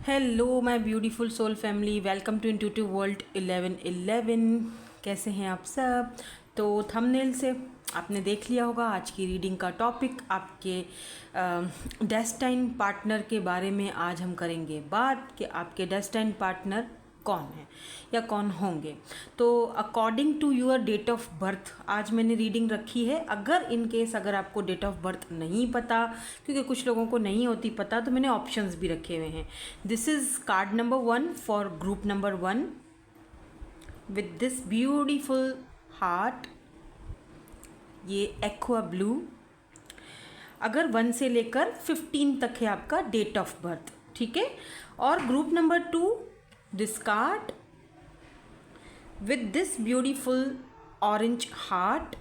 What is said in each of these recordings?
Hello my beautiful soul family, welcome to intuitive world 1111। कैसे हैं आप सब? तो थंबनेल से आपने देख लिया होगा आज की रीडिंग का टॉपिक आपके डेस्टाइन पार्टनर के बारे में। आज हम करेंगे बात कि आपके डेस्टाइन पार्टनर कौन है या कौन होंगे। तो according to your date of birth आज मैंने रीडिंग रखी है। अगर इन केस अगर आपको डेट ऑफ बर्थ नहीं पता, क्योंकि कुछ लोगों को नहीं होती पता, तो मैंने ऑप्शंस भी रखे हुए हैं। This is card number 1 for group number 1 with this beautiful heart, ये एक्वा ब्लू। अगर 1 से लेकर 15 तक है आपका डेट ऑफ बर्थ, ठीक है। और group number 2 this card with this beautiful orange heart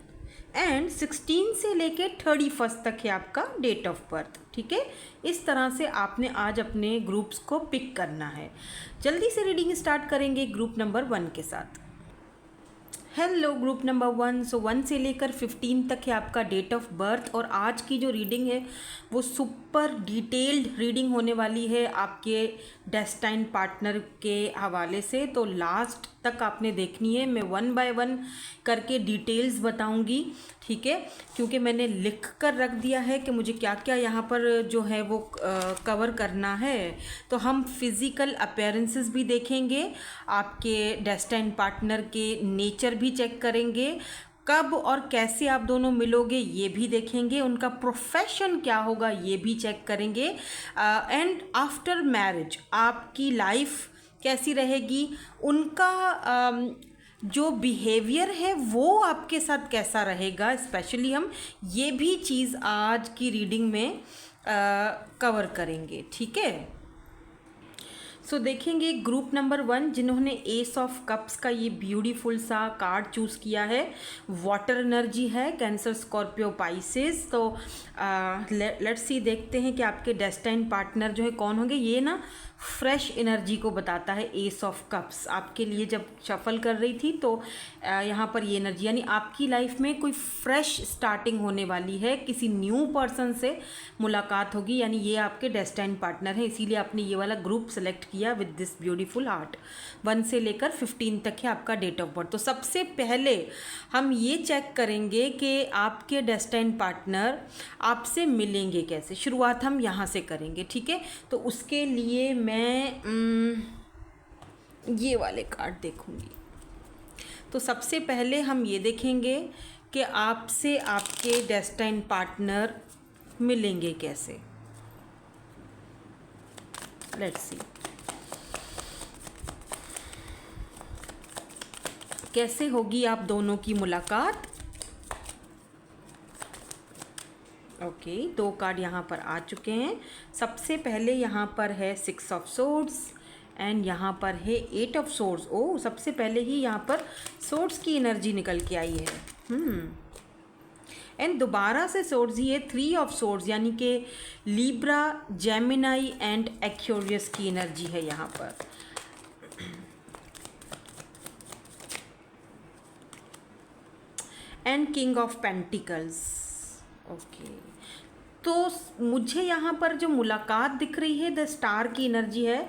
and 16 से लेके 31 तक है आपका डेट ऑफ बर्थ, ठीक है। इस तरह से आपने आज अपने ग्रुप्स को पिक करना है। जल्दी से रीडिंग स्टार्ट करेंगे ग्रुप नंबर 1 के साथ। Hello group number 1। सो 1 से लेकर 15 तक है आपका डेट ऑफ बर्थ। और आज की जो रीडिंग है वो सुपर डिटेल्ड रीडिंग होने वाली है आपके डेस्टाइन पार्टनर के हवाले से। तो लास्ट तक आपने देखनी है। मैं 1 बाय 1 करके डिटेल्स बताऊंगी, ठीक है, क्योंकि मैंने लिख कर रख दिया है कि मुझे क्या क्या यहाँ पर जो है वो कवर करना है। तो हम फिज़िकल अपीयरेंसेस भी देखेंगे, आपके डेस्टाइन पार्टनर के नेचर भी चेक करेंगे, कब और कैसे आप दोनों मिलोगे ये भी देखेंगे, उनका प्रोफेशन क्या होगा ये भी चेक करेंगे। एंड आफ्टर मैरिज आपकी लाइफ कैसी रहेगी, उनका जो बिहेवियर है वो आपके साथ कैसा रहेगा, स्पेशली हम ये भी चीज़ आज की रीडिंग में कवर करेंगे, ठीक है। सो देखेंगे ग्रुप नंबर 1 जिन्होंने एस ऑफ कप्स का ये ब्यूटीफुल सा कार्ड चूज़ किया है। वाटर एनर्जी है, कैंसर, स्कॉर्पियो, पाइसेस। तो लेट्स सी, देखते हैं कि आपके डेस्टाइन पार्टनर जो है कौन होंगे। ये ना फ्रेश एनर्जी को बताता है। एस ऑफ कप्स आपके लिए जब शफल कर रही थी तो यहाँ पर ये एनर्जी, यानी आपकी लाइफ में कोई फ्रेश स्टार्टिंग होने वाली है, किसी न्यू पर्सन से मुलाकात होगी, यानी ये आपके डेस्टाइन पार्टनर है। इसीलिए आपने ये वाला ग्रुप सेलेक्ट किया विद दिस ब्यूटीफुल हार्ट। 1 से लेकर 15 तक है आपका डेट ऑफ बर्थ। तो सबसे पहले हम ये चेक करेंगे कि आपके डेस्टाइन पार्टनर आपसे मिलेंगे कैसे। शुरुआत हम यहाँ से करेंगे, ठीक है। तो उसके लिए मैं ये वाले कार्ड देखूंगी। तो सबसे पहले हम ये देखेंगे कि आपसे आपके डेस्टाइन पार्टनर मिलेंगे कैसे। लेट्स सी कैसे होगी आप दोनों की मुलाकात। ओके, 2 कार्ड यहाँ पर आ चुके हैं। सबसे पहले यहाँ पर है 6 ऑफ सोर्ड्स एंड यहाँ पर है 8 ऑफ सोर्ड्स। ओ, सबसे पहले ही यहाँ पर सोर्ड्स की एनर्जी निकल के आई है। एंड दोबारा से सोर्ड्स ही है 3 ऑफ सोर्ड्स, यानी कि लीब्रा, जेमिनाई एंड एक्वेरियस की एनर्जी है यहाँ पर। And king of pentacles. Okay, तो मुझे यहाँ पर जो मुलाकात दिख रही है द स्टार की एनर्जी है।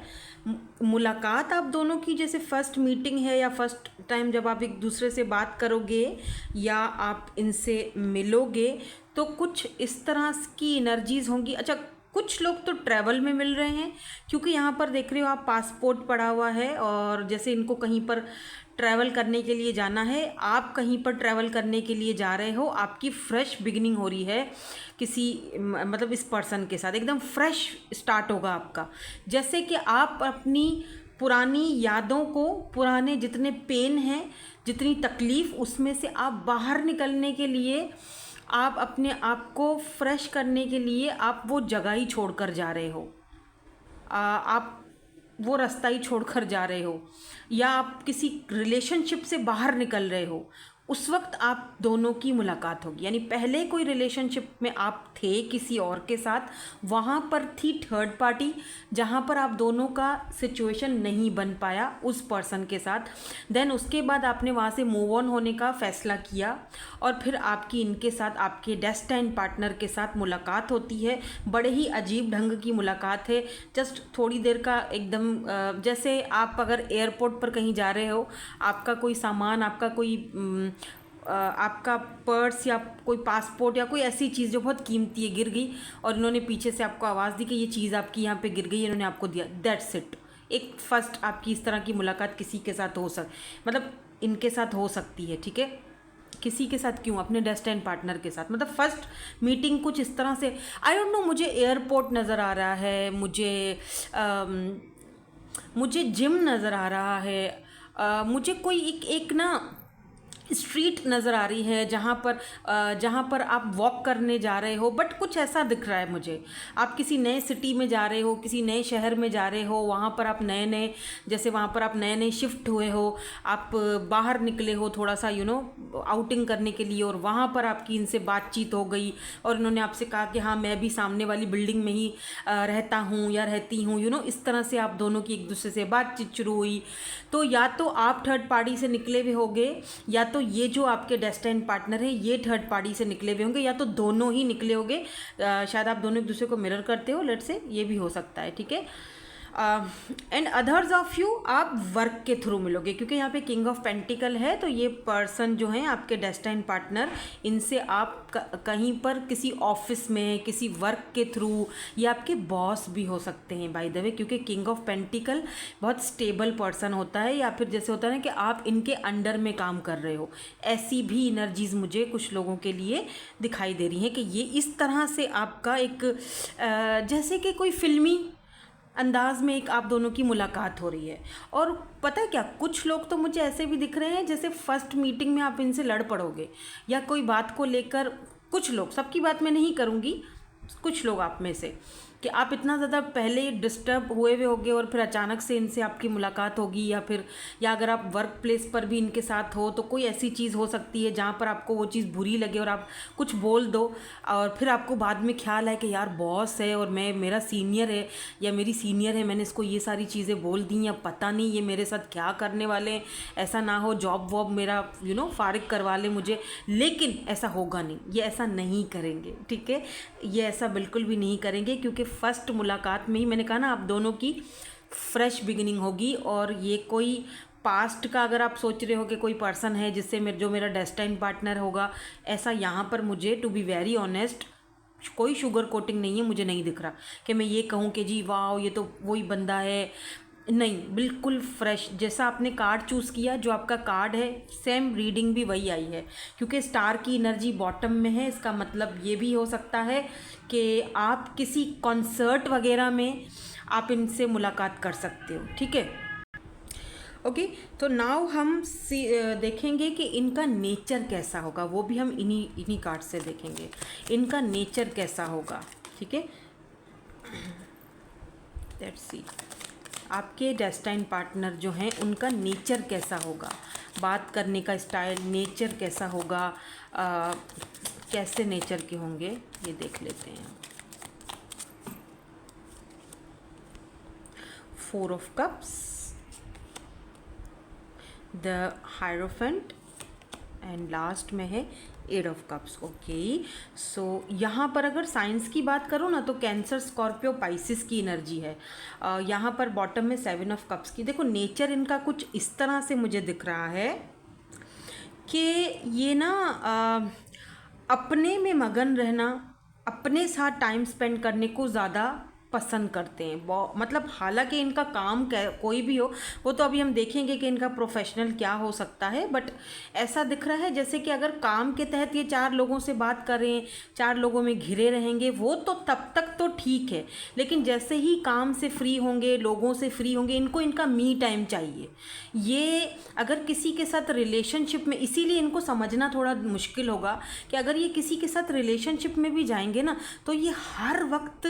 मुलाकात आप दोनों की जैसे फर्स्ट मीटिंग है या फर्स्ट टाइम जब आप एक दूसरे से बात करोगे या आप इनसे मिलोगे तो कुछ इस तरह की एनर्जीज होंगी। अच्छा, कुछ लोग तो ट्रैवल में मिल रहे हैं, क्योंकि यहाँ पर देख रहे हो आप पासपोर्ट पड़ा हुआ है और जैसे इनको कहीं पर ट्रैवल करने के लिए जाना है, आप कहीं पर ट्रैवल करने के लिए जा रहे हो, आपकी फ्रेश बिगिनिंग हो रही है किसी मतलब इस पर्सन के साथ, एकदम फ्रेश स्टार्ट होगा आपका। जैसे कि आप अपनी पुरानी यादों को, पुराने जितने पेन हैं, जितनी तकलीफ़, उसमें से आप बाहर निकलने के लिए, आप अपने आप को फ्रेश करने के लिए आप वो जगह ही छोड़ कर जा रहे हो, आप वो रास्ता ही छोड़ कर जा रहे हो, या आप किसी रिलेशनशिप से बाहर निकल रहे हो, उस वक्त आप दोनों की मुलाकात होगी। यानी पहले कोई रिलेशनशिप में आप थे किसी और के साथ, वहाँ पर थी थर्ड पार्टी, जहाँ पर आप दोनों का सिचुएशन नहीं बन पाया उस पर्सन के साथ। देन उसके बाद आपने वहाँ से मूव ऑन होने का फैसला किया और फिर आपकी इनके साथ, आपके डेस्टाइन पार्टनर के साथ मुलाकात होती है। बड़े ही अजीब ढंग की मुलाकात है, जस्ट थोड़ी देर का एकदम जैसे आप अगर एयरपोर्ट पर कहीं जा रहे हो, आपका कोई सामान, आपका कोई आपका पर्स या कोई पासपोर्ट या कोई ऐसी चीज़ जो बहुत कीमती है गिर गई और इन्होंने पीछे से आपको आवाज़ दी कि ये चीज़ आपकी यहाँ पे गिर गई, इन्होंने आपको दिया, दैट्स इट। एक फर्स्ट आपकी इस तरह की मुलाकात किसी के साथ मतलब इनके साथ हो सकती है, ठीक है। किसी के साथ क्यों, अपने डेस्टिन पार्टनर के साथ। मतलब फर्स्ट मीटिंग कुछ इस तरह से, आई डोंट नो, मुझे एयरपोर्ट नज़र आ रहा है, मुझे जिम नज़र आ रहा है, मुझे कोई एक ना स्ट्रीट नज़र आ रही है जहाँ पर आप वॉक करने जा रहे हो, बट कुछ ऐसा दिख रहा है मुझे। आप किसी नए सिटी में जा रहे हो, किसी नए शहर में जा रहे हो, वहाँ पर आप जैसे वहाँ पर आप नए शिफ्ट हुए हो, आप बाहर निकले हो थोड़ा सा आउटिंग करने के लिए, और वहाँ पर आपकी इनसे बातचीत हो गई और इन्होंने आपसे कहा कि हाँ मैं भी सामने वाली बिल्डिंग में ही रहता हूँ या रहती हूँ, इस तरह से आप दोनों की एक दूसरे से बातचीत शुरू हुई। तो या तो आप थर्ड पार्टी से निकले हुए होंगे, या तो ये जो आपके डेस्टिन पार्टनर है ये थर्ड पार्टी से निकले हुए होंगे, या तो दोनों ही निकले होंगे। शायद आप दोनों एक दूसरे को मिरर करते हो, लेट्स से, ये भी हो सकता है, ठीक है। एंड अदर्स ऑफ यू आप वर्क के थ्रू मिलोगे, क्योंकि यहाँ पे किंग ऑफ पेंटिकल है, तो ये पर्सन जो है आपके डेस्टिन पार्टनर, इनसे आप कहीं पर किसी ऑफिस में, किसी वर्क के थ्रू, ये आपके बॉस भी हो सकते हैं बाय द वे, क्योंकि किंग ऑफ पेंटिकल बहुत स्टेबल पर्सन होता है, या फिर जैसे होता है ना कि आप इनके अंडर में काम कर रहे हो। ऐसी भी एनर्जीज मुझे कुछ लोगों के लिए दिखाई दे रही हैं कि ये इस तरह से आपका एक जैसे कि कोई फिल्मी अंदाज में एक आप दोनों की मुलाकात हो रही है। और पता है क्या, कुछ लोग तो मुझे ऐसे भी दिख रहे हैं जैसे फर्स्ट मीटिंग में आप इनसे लड़ पड़ोगे, या कोई बात को लेकर, कुछ लोग, सबकी बात मैं नहीं करूँगी, कुछ लोग आप में से, कि आप इतना ज़्यादा पहले डिस्टर्ब हुए होगे और फिर अचानक से इनसे आपकी मुलाकात होगी, या अगर आप वर्क प्लेस पर भी इनके साथ हो तो कोई ऐसी चीज़ हो सकती है जहाँ पर आपको वो चीज़ बुरी लगे और आप कुछ बोल दो, और फिर आपको बाद में ख्याल है कि यार बॉस है और मेरा सीनियर है या मेरी सीनियर है, मैंने इसको ये सारी चीज़ें बोल दी, या पता नहीं ये मेरे साथ क्या करने वाले हैं, ऐसा ना हो जॉब वॉब मेरा फारिग करवा ले मुझे। लेकिन ऐसा होगा नहीं, ये ऐसा नहीं करेंगे, ठीक है, ये ऐसा बिल्कुल भी नहीं करेंगे, क्योंकि फर्स्ट मुलाकात में ही मैंने कहा ना आप दोनों की फ्रेश बिगिनिंग होगी। और ये कोई पास्ट का अगर आप सोच रहे हो कि कोई पर्सन है जिससे जो मेरा डेस्टिन पार्टनर होगा, ऐसा यहाँ पर मुझे, टू बी वेरी ऑनेस्ट, कोई शुगर कोटिंग नहीं है, मुझे नहीं दिख रहा कि मैं ये कहूँ कि जी वाह ये तो वही बंदा है, नहीं, बिल्कुल फ्रेश। जैसा आपने कार्ड चूज़ किया, जो आपका कार्ड है, सेम रीडिंग भी वही आई है, क्योंकि स्टार की एनर्जी बॉटम में है। इसका मतलब ये भी हो सकता है कि आप किसी कॉन्सर्ट वगैरह में आप इनसे मुलाकात कर सकते हो, ठीक है। ओके, तो नाउ हम देखेंगे कि इनका नेचर कैसा होगा, वो भी हम इन्हीं कार्ड से देखेंगे, इनका नेचर कैसा होगा, ठीक है। लेट्स सी आपके डेस्टिन पार्टनर जो हैं उनका नेचर कैसा होगा, बात करने का स्टाइल, नेचर कैसा होगा, कैसे नेचर के होंगे ये देख लेते हैं। 4 of cups, the hierophant, and last में है 8 ऑफ कप्स। ओके, सो यहाँ पर अगर साइंस की बात करूँ ना, तो कैंसर, स्कॉर्पियो, पाइसिस की एनर्जी है। यहाँ पर बॉटम में 7 ऑफ कप्स की। देखो नेचर इनका कुछ इस तरह से मुझे दिख रहा है कि ये ना अपने में मगन रहना, अपने साथ टाइम स्पेंड करने को ज़्यादा पसंद करते हैं। मतलब हालांकि इनका काम कोई भी हो, वो तो अभी हम देखेंगे कि इनका प्रोफेशनल क्या हो सकता है, बट ऐसा दिख रहा है जैसे कि अगर काम के तहत ये 4 लोगों से बात करें, 4 लोगों में घिरे रहेंगे, वो तो तब तक तो ठीक है, लेकिन जैसे ही काम से फ्री होंगे, लोगों से फ्री होंगे, इनको इनका मी टाइम चाहिए। ये अगर किसी के साथ रिलेशनशिप में, इसीलिए इनको समझना थोड़ा मुश्किल होगा कि अगर ये किसी के साथ रिलेशनशिप में भी जाएंगे ना, तो ये हर वक्त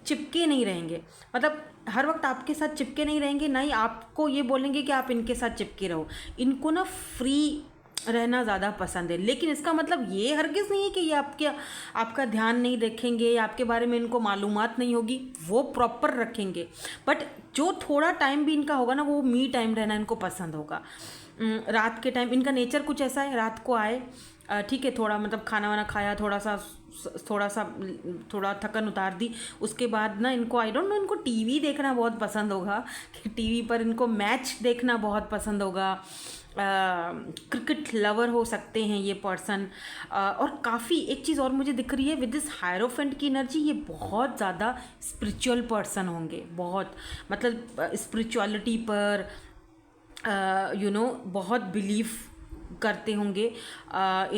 चिपके नहीं रहेंगे। मतलब हर वक्त आपके साथ चिपके नहीं रहेंगे, ना ही आपको ये बोलेंगे कि आप इनके साथ चिपके रहो। इनको ना फ्री रहना ज़्यादा पसंद है। लेकिन इसका मतलब ये हरगिज़ नहीं है कि ये आपका ध्यान नहीं रखेंगे या आपके बारे में इनको मालूमात नहीं होगी, वो प्रॉपर रखेंगे। बट जो थोड़ा टाइम भी इनका होगा ना, वो मी टाइम रहना इनको पसंद होगा। रात के टाइम इनका नेचर कुछ ऐसा है, रात को आए, ठीक है, थोड़ा मतलब खाना वाना खाया, थोड़ा थकन उतार दी, उसके बाद ना इनको आई डोंट नो, इनको टीवी देखना बहुत पसंद होगा कि टीवी पर इनको मैच देखना बहुत पसंद होगा। क्रिकेट लवर हो सकते हैं ये पर्सन। और काफ़ी एक चीज़ और मुझे दिख रही है विद दिस हायरोफेंट की एनर्जी, ये बहुत ज़्यादा स्पिरिचुअल पर्सन होंगे, बहुत मतलब स्पिरिचुअलिटी पर बहुत बिलीफ करते होंगे।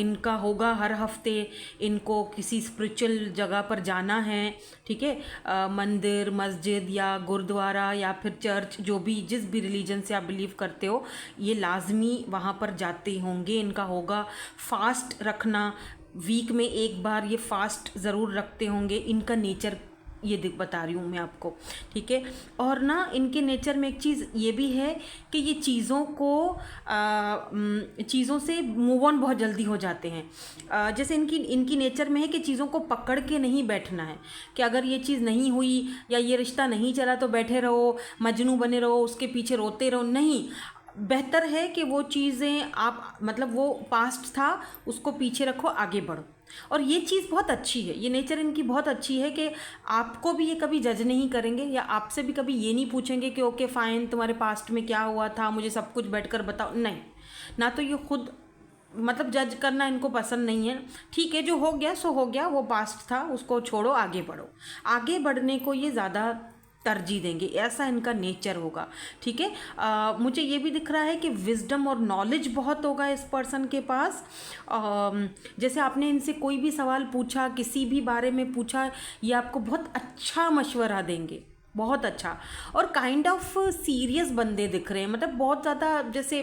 इनका होगा हर हफ्ते इनको किसी स्पिरिचुअल जगह पर जाना है, ठीक है, मंदिर, मस्जिद या गुरुद्वारा या फिर चर्च, जो भी जिस भी रिलीजन से आप बिलीव करते हो, ये लाजमी वहाँ पर जाते होंगे। इनका होगा फास्ट रखना, वीक में एक बार ये फास्ट ज़रूर रखते होंगे। इनका नेचर ये बता रही हूँ मैं आपको, ठीक है। और ना इनके नेचर में एक चीज़ ये भी है कि ये चीज़ों से मूव ऑन बहुत जल्दी हो जाते हैं। जैसे इनकी नेचर में है कि चीज़ों को पकड़ के नहीं बैठना है, कि अगर ये चीज़ नहीं हुई या ये रिश्ता नहीं चला तो बैठे रहो, मजनू बने रहो, उसके पीछे रोते रहो, नहीं। बेहतर है कि वो चीज़ें आप मतलब वो पास्ट था उसको पीछे रखो, आगे बढ़ो। और ये चीज़ बहुत अच्छी है, ये नेचर इनकी बहुत अच्छी है कि आपको भी ये कभी जज नहीं करेंगे या आपसे भी कभी ये नहीं पूछेंगे कि ओके फाइन, तुम्हारे पास्ट में क्या हुआ था, मुझे सब कुछ बैठकर बताओ, नहीं। ना तो ये खुद मतलब जज करना इनको पसंद नहीं है। ठीक है, जो हो गया सो हो गया, वो पास्ट था, उसको छोड़ो, आगे बढ़ो। आगे बढ़ने को ये ज़्यादा तरजीह देंगे, ऐसा इनका नेचर होगा, ठीक है। मुझे ये भी दिख रहा है कि विजडम और नॉलेज बहुत होगा इस पर्सन के पास। जैसे आपने इनसे कोई भी सवाल पूछा, किसी भी बारे में पूछा, ये आपको बहुत अच्छा मशवरा देंगे, बहुत अच्छा। और काइंड ऑफ सीरियस बंदे दिख रहे हैं, मतलब बहुत ज़्यादा जैसे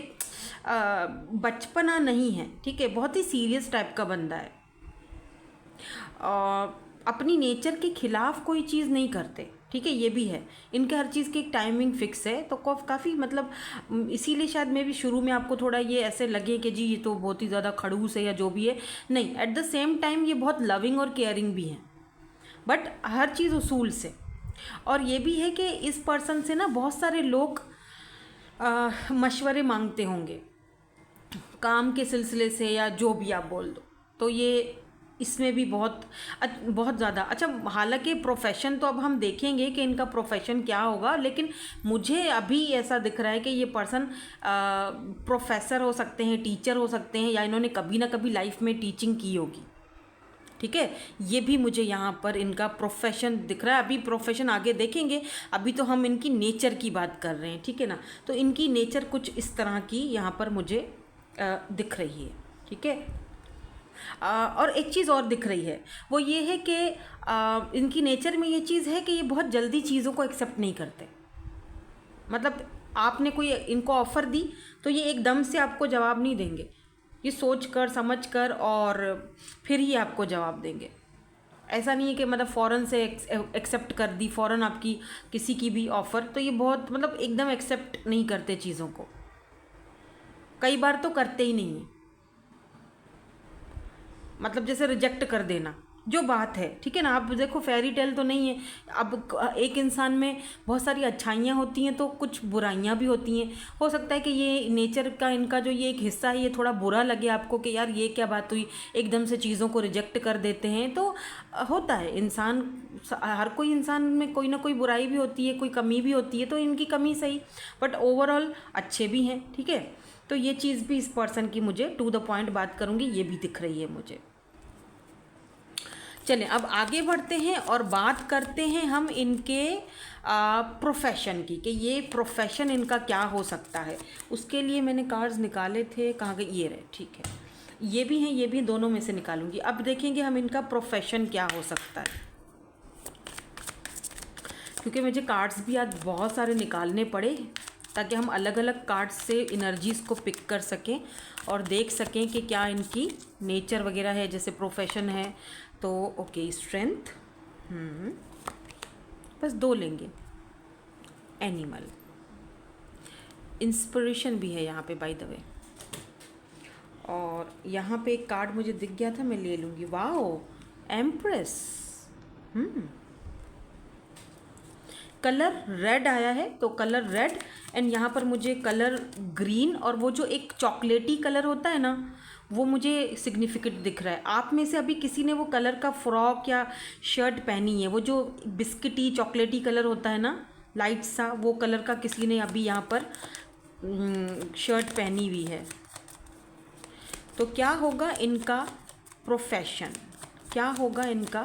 बचपना नहीं है, ठीक है, बहुत ही सीरियस टाइप का बंदा है। अपनी नेचर के खिलाफ कोई चीज़ नहीं करते, ठीक है, ये भी है। इनके हर चीज़ की एक टाइमिंग फिक्स है, तो काफ़ी मतलब इसीलिए शायद मैं भी शुरू में आपको थोड़ा ये ऐसे लगे कि जी ये तो बहुत ही ज़्यादा खड़ूस है या जो भी है, नहीं। एट द सेम टाइम ये बहुत लविंग और केयरिंग भी हैं, बट हर चीज़ उसूल से। और ये भी है कि इस पर्सन से ना बहुत सारे लोग मशवरे मांगते होंगे, काम के सिलसिले से या जो भी आप बोल दो, तो ये इसमें भी बहुत ज़्यादा अच्छा। हालांकि प्रोफेशन तो अब हम देखेंगे कि इनका प्रोफेशन क्या होगा, लेकिन मुझे अभी ऐसा दिख रहा है कि ये पर्सन प्रोफेसर हो सकते हैं, टीचर हो सकते हैं, या इन्होंने कभी ना कभी लाइफ में टीचिंग की होगी, ठीक है। ये भी मुझे यहाँ पर इनका प्रोफेशन दिख रहा है। अभी प्रोफेशन आगे देखेंगे, अभी तो हम इनकी नेचर की बात कर रहे हैं, ठीक है ना। तो इनकी नेचर कुछ इस तरह की यहाँ पर मुझे दिख रही है, ठीक है। और एक चीज़ और दिख रही है, वो ये है कि इनकी नेचर में ये चीज़ है कि ये बहुत जल्दी चीज़ों को एक्सेप्ट नहीं करते। मतलब आपने कोई इनको ऑफ़र दी तो ये एकदम से आपको जवाब नहीं देंगे, ये सोच कर समझ कर और फिर ही आपको जवाब देंगे। ऐसा नहीं है कि मतलब फ़ौरन से एक्सेप्ट कर दी फ़ौरन आपकी किसी की भी ऑफ़र, तो ये बहुत मतलब एकदम एक्सेप्ट नहीं करते चीज़ों को, कई बार तो करते ही नहीं हैं, मतलब जैसे रिजेक्ट कर देना जो बात है, ठीक है ना। आप देखो फेरी टेल तो नहीं है, अब एक इंसान में बहुत सारी अच्छाइयाँ होती हैं तो कुछ बुराइयाँ भी होती हैं। हो सकता है कि ये नेचर का इनका जो ये एक हिस्सा है, ये थोड़ा बुरा लगे आपको कि यार ये क्या बात हुई, एकदम से चीज़ों को रिजेक्ट कर देते हैं, तो होता है। इंसान, हर कोई इंसान में कोई ना कोई बुराई भी होती है, कोई कमी भी होती है, तो इनकी कमी सही, बट ओवरऑल अच्छे भी हैं, ठीक है। तो ये चीज़ भी इस पर्सन की, मुझे टू द पॉइंट बात करूँगी, ये भी दिख रही है मुझे। चलें अब आगे बढ़ते हैं और बात करते हैं हम इनके प्रोफेशन की, कि ये प्रोफेशन इनका क्या हो सकता है। उसके लिए मैंने कार्ड्स निकाले थे, कहाँ गए, ये रहे, ठीक है, ये भी हैं, ये भी, दोनों में से निकालूंगी। अब देखेंगे हम इनका प्रोफेशन क्या हो सकता है, क्योंकि मुझे कार्ड्स भी आज बहुत सारे निकालने पड़े ताकि हम अलग अलग कार्ड्स से इनर्जीज़ को पिक कर सकें और देख सकें कि क्या इनकी नेचर वगैरह है। जैसे प्रोफेशन है तो ओके, स्ट्रेंथ, बस 2 लेंगे। एनिमल, इंस्पिरेशन भी है यहाँ पे बाय द वे, और यहाँ पे एक कार्ड मुझे दिख गया था, मैं ले लूँगी। Wow, empress. कलर रेड आया है, तो कलर रेड एंड यहाँ पर मुझे कलर ग्रीन और वो जो एक चॉकलेटी कलर होता है ना, वो मुझे सिग्निफिकेंट दिख रहा है। आप में से अभी किसी ने वो कलर का फ्रॉक या शर्ट पहनी है, वो जो बिस्किटी चॉकलेटी कलर होता है ना, लाइट सा, वो कलर का किसी ने अभी यहाँ पर शर्ट पहनी हुई है। तो क्या होगा इनका प्रोफेशन, क्या होगा इनका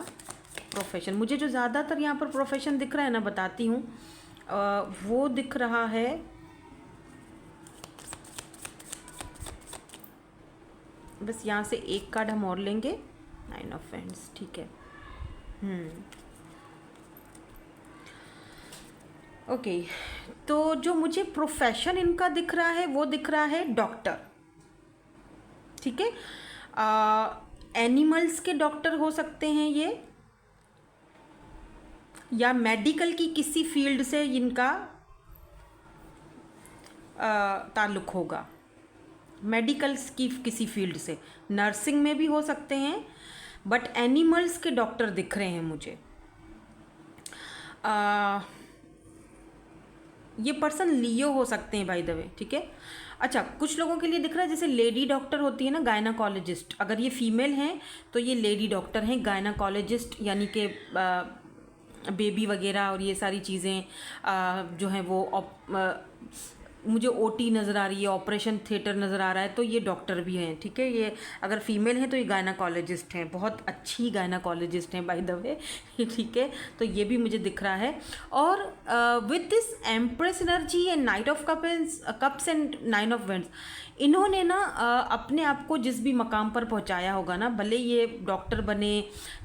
प्रोफेशन? मुझे जो ज़्यादातर यहाँ पर प्रोफेशन दिख रहा है ना, बताती हूँ, वो दिख रहा है बस यहाँ से एक कार्ड हम और लेंगे, 9 ऑफ वैंड्स, ठीक है। ओके, तो जो मुझे प्रोफेशन इनका दिख रहा है वो दिख रहा है डॉक्टर, ठीक है। एनिमल्स के डॉक्टर हो सकते हैं ये, या मेडिकल की किसी फील्ड से इनका ताल्लुक होगा, मेडिकल्स की किसी फील्ड से, नर्सिंग में भी हो सकते हैं, बट एनिमल्स के डॉक्टर दिख रहे हैं मुझे। ये पर्सन लियो हो सकते हैं बाय द वे, ठीक है। अच्छा, कुछ लोगों के लिए दिख रहा है जैसे लेडी डॉक्टर होती है ना, गायनाकोलॉजिस्ट, अगर ये फीमेल हैं तो ये लेडी डॉक्टर हैं, गायनाकोलॉजिस्ट, यानी कि बेबी वगैरह और ये सारी चीज़ें जो हैं वो मुझे ओटी नज़र आ रही है, ऑपरेशन थिएटर नज़र आ रहा है, तो ये डॉक्टर भी हैं, ठीक है। ये अगर फीमेल हैं तो ये गायनाकोलॉजिस्ट हैं, बहुत अच्छी गायनाकोलॉजिस्ट हैं बाय द वे, ठीक है। तो ये भी मुझे दिख रहा है। और with this empress energy and night of cups and 9 of wands, इन्होंने ना अपने आप को जिस भी मकाम पर पहुंचाया होगा ना, भले ये डॉक्टर बने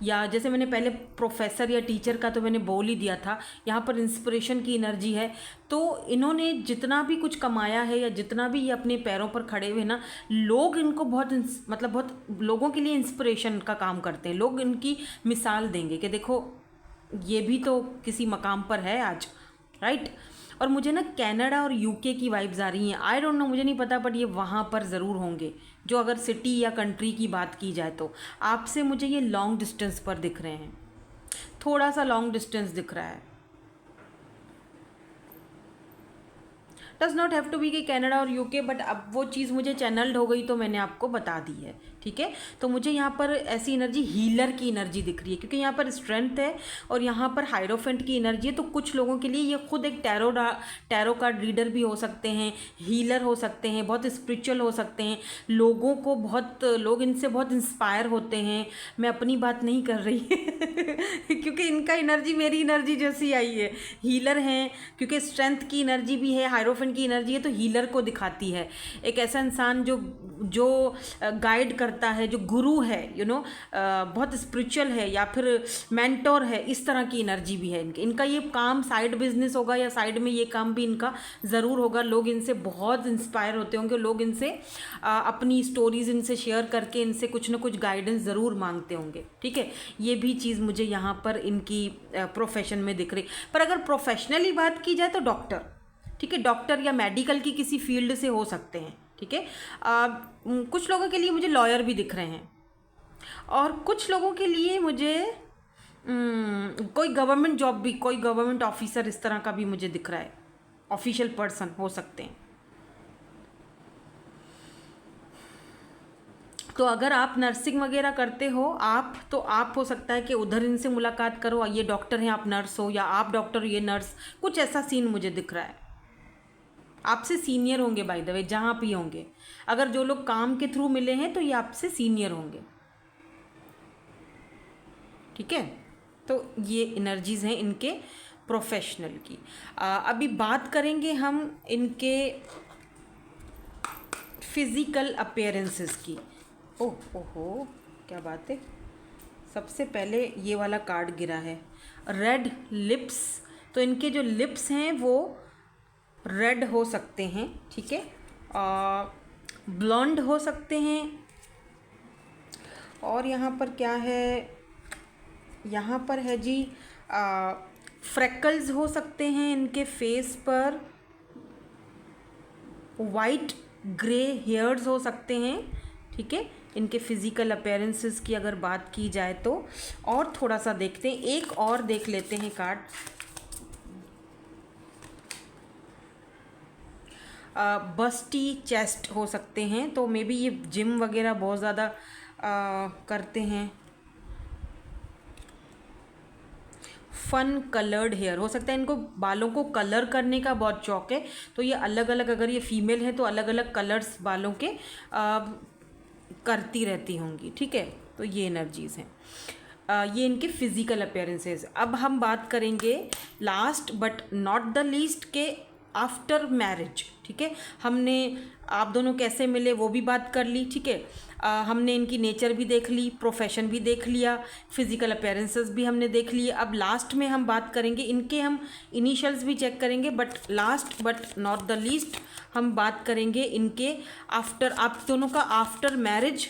या जैसे मैंने पहले प्रोफेसर या टीचर का तो मैंने बोल ही दिया था, यहाँ पर इंस्पिरेशन की एनर्जी है। तो इन्होंने जितना भी कुछ कमाया है या जितना भी ये अपने पैरों पर खड़े हुए ना, लोग इनको बहुत मतलब बहुत लोगों के लिए इंस्पिरेशन का काम करते हैं। लोग इनकी मिसाल देंगे कि देखो ये भी तो किसी मकाम पर है आज, राइट। और मुझे ना कनाडा और यूके की वाइब्स आ रही हैं, आई डोंट नो, मुझे नहीं पता, बट ये वहाँ पर ज़रूर होंगे, जो अगर सिटी या कंट्री की बात की जाए तो। आपसे मुझे ये लॉन्ग डिस्टेंस पर दिख रहे हैं, थोड़ा सा लॉन्ग डिस्टेंस दिख रहा है। Does not have to be कि कनाडा और यूके, बट अब वो चीज़ मुझे चैनल्ड हो गई तो मैंने आपको बता दी है, ठीक है। तो मुझे यहाँ पर ऐसी एनर्जी, हीलर की एनर्जी दिख रही है, क्योंकि यहाँ पर स्ट्रेंथ है और यहाँ पर हायरोफेंट की एनर्जी है। तो कुछ लोगों के लिए ये खुद एक टैरो कार्ड रीडर भी हो सकते हैं, हीलर हो सकते हैं, बहुत स्पिरिचुअल हो सकते हैं। लोगों को लोग इनसे बहुत इंस्पायर होते हैं। मैं अपनी बात नहीं कर रही क्योंकि इनका एनर्जी मेरी एनर्जी जैसी आई है। हीलर हैं, क्योंकि स्ट्रेंथ की एनर्जी भी है, हायरोफेंट की एनर्जी है, तो हीलर को दिखाती है। एक ऐसा इंसान जो गाइड करता है, जो गुरु है, बहुत स्पिरिचुअल है, या फिर मेंटोर है, इस तरह की एनर्जी भी है इनका ये काम साइड बिजनेस होगा या साइड में ये काम भी इनका ज़रूर होगा। लोग इनसे बहुत इंस्पायर होते होंगे, लोग इनसे अपनी स्टोरीज इनसे शेयर करके इनसे कुछ ना कुछ गाइडेंस ज़रूर मांगते होंगे, ठीक है। ये भी चीज़ मुझे यहाँ पर इनकी प्रोफेशन में दिख रही। पर अगर प्रोफेशनली बात की जाए तो डॉक्टर, ठीक है, डॉक्टर या मेडिकल की किसी फील्ड से हो सकते हैं, ठीक है। कुछ लोगों के लिए मुझे लॉयर भी दिख रहे हैं, और कुछ लोगों के लिए मुझे कोई गवर्नमेंट जॉब भी, कोई गवर्नमेंट ऑफिसर इस तरह का भी मुझे दिख रहा है, ऑफिशियल पर्सन हो सकते हैं। तो अगर आप नर्सिंग वगैरह करते हो तो आप हो सकता है कि उधर इनसे मुलाकात करो, ये डॉक्टर हैं, आप नर्स हो, या आप डॉक्टर हो, ये नर्स, कुछ ऐसा सीन मुझे दिख रहा है। आपसे सीनियर होंगे बाय द वे, जहाँ भी होंगे। अगर जो लोग काम के थ्रू मिले हैं तो ये आपसे सीनियर होंगे, ठीक है। तो ये एनर्जीज हैं इनके प्रोफेशनल की। अभी बात करेंगे हम इनके फिजिकल अपीयरेंसेस की। ओहो, क्या बात है। सबसे पहले ये वाला कार्ड गिरा है, रेड लिप्स। तो इनके जो लिप्स हैं वो रेड हो सकते हैं, ठीक है, ब्लॉन्ड हो सकते हैं। और यहाँ पर क्या है, यहाँ पर है जी फ्रेकल्स हो सकते हैं इनके फेस पर, वाइट ग्रे हेयर्स हो सकते हैं, ठीक है। इनके फिजिकल अपीयरेंसेस की अगर बात की जाए तो और थोड़ा सा देखते हैं, एक और देख लेते हैं कार्ड। बस्टी चेस्ट हो सकते हैं, तो मे बी ये जिम वगैरह बहुत ज़्यादा करते हैं। फन कलर्ड हेयर हो सकता है, इनको बालों को कलर करने का बहुत शौक है, तो ये अलग अलग, अगर ये फीमेल है तो अलग अलग कलर्स बालों के करती रहती होंगी, ठीक है। तो ये एनर्जीज़ हैं। ये इनके फिजिकल अपीयरेंसेस। अब हम बात करेंगे last but not the least के आफ्टर मैरिज, ठीक है। हमने आप दोनों कैसे मिले वो भी बात कर ली, ठीक है। हमने इनकी नेचर भी देख ली, प्रोफेशन भी देख लिया, फिजिकल अपीयरेंसेस भी हमने देख लिए। अब लास्ट में हम बात करेंगे इनके, हम इनिशियल्स भी चेक करेंगे, but last but not the least हम बात करेंगे इनके आफ्टर, आप दोनों का आफ्टर मैरिज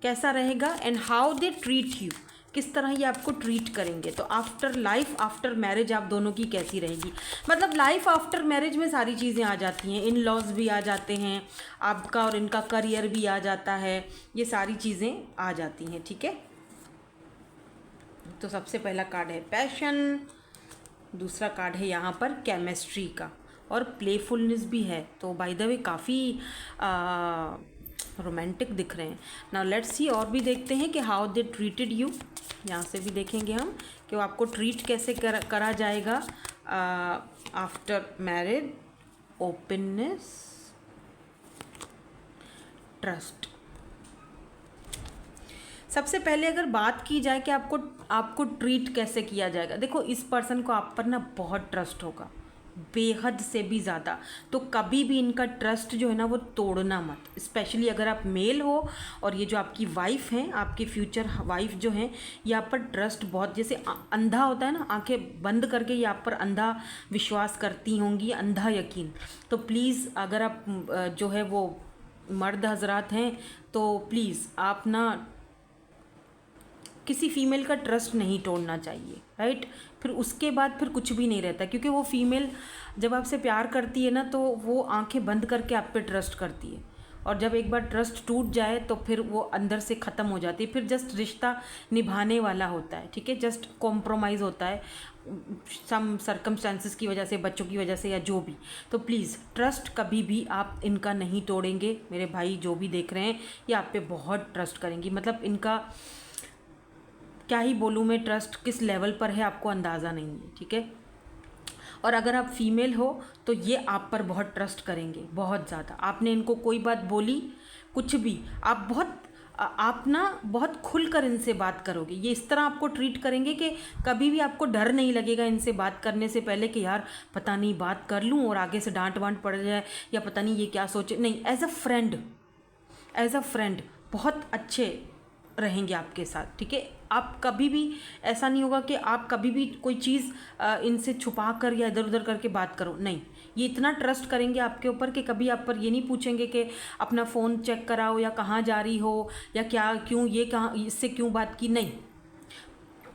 कैसा रहेगा and how they treat you, किस तरह ये आपको ट्रीट करेंगे। तो आफ्टर लाइफ आफ्टर मैरिज आप दोनों की कैसी रहेगी। मतलब लाइफ आफ्टर मैरिज में सारी चीज़ें आ जाती हैं, इन लॉज भी आ जाते हैं, आपका और इनका करियर भी आ जाता है, ये सारी चीज़ें आ जाती हैं, ठीक है। तो सबसे पहला कार्ड है पैशन, दूसरा कार्ड है यहाँ पर केमिस्ट्री का, और प्लेफुलनेस भी है। तो बाय द वे काफ़ी रोमांटिक दिख रहे हैं। नाउ लेट्स सी, और भी देखते हैं कि हाउ दे ट्रीटेड यू। यहाँ से भी देखेंगे हम कि वो आपको ट्रीट कैसे करा जाएगा आफ्टर मैरिज। Openness, trust. सबसे पहले अगर बात की जाए कि आपको ट्रीट कैसे किया जाएगा, देखो इस पर्सन को आप पर ना बहुत ट्रस्ट होगा, बेहद से भी ज़्यादा। तो कभी भी इनका ट्रस्ट जो है ना वो तोड़ना मत, स्पेशली अगर आप मेल हो और ये जो आपकी वाइफ हैं, आपकी फ्यूचर वाइफ जो हैं, ये आप पर ट्रस्ट बहुत, जैसे अंधा होता है ना, आंखें बंद करके ये आप पर अंधा विश्वास करती होंगी, अंधा यकीन। तो प्लीज़ अगर आप जो है वो मर्द हजरात हैं तो प्लीज़ आप ना किसी फीमेल का ट्रस्ट नहीं तोड़ना चाहिए, राइट। फिर उसके बाद फिर कुछ भी नहीं रहता, क्योंकि वो फीमेल जब आपसे प्यार करती है ना तो वो आंखें बंद करके आप पे ट्रस्ट करती है, और जब एक बार ट्रस्ट टूट जाए तो फिर वो अंदर से ख़त्म हो जाती है, फिर जस्ट रिश्ता निभाने वाला होता है, ठीक है, जस्ट कॉम्प्रोमाइज़ होता है सम सर्कमस्टांसिस की वजह से, बच्चों की वजह से या जो भी। तो प्लीज़ ट्रस्ट कभी भी आप इनका नहीं तोड़ेंगे। मेरे भाई जो भी देख रहे हैं ये आप पे बहुत ट्रस्ट करेंगी, मतलब इनका क्या ही बोलूँ मैं, ट्रस्ट किस लेवल पर है आपको अंदाज़ा नहीं है, ठीक है। और अगर आप फीमेल हो तो ये आप पर बहुत ट्रस्ट करेंगे, बहुत ज़्यादा। आपने इनको कोई बात बोली, कुछ भी, आप ना बहुत खुलकर इनसे बात करोगे, ये इस तरह आपको ट्रीट करेंगे कि कभी भी आपको डर नहीं लगेगा इनसे बात करने से पहले कि यार पता नहीं बात कर लूँ और आगे से डांट वांट पड़ जाए, या पता नहीं ये क्या सोचे। नहीं, एज अ फ्रेंड बहुत अच्छे रहेंगे आपके साथ, ठीक है। आप कभी भी ऐसा नहीं होगा कि आप कभी भी कोई चीज़ इनसे छुपा कर या इधर उधर करके बात करो, नहीं। ये इतना ट्रस्ट करेंगे आपके ऊपर कि कभी आप पर ये नहीं पूछेंगे कि अपना फ़ोन चेक कराओ या कहाँ जा रही हो या क्या, क्यों, ये कहाँ, इससे क्यों बात की, नहीं।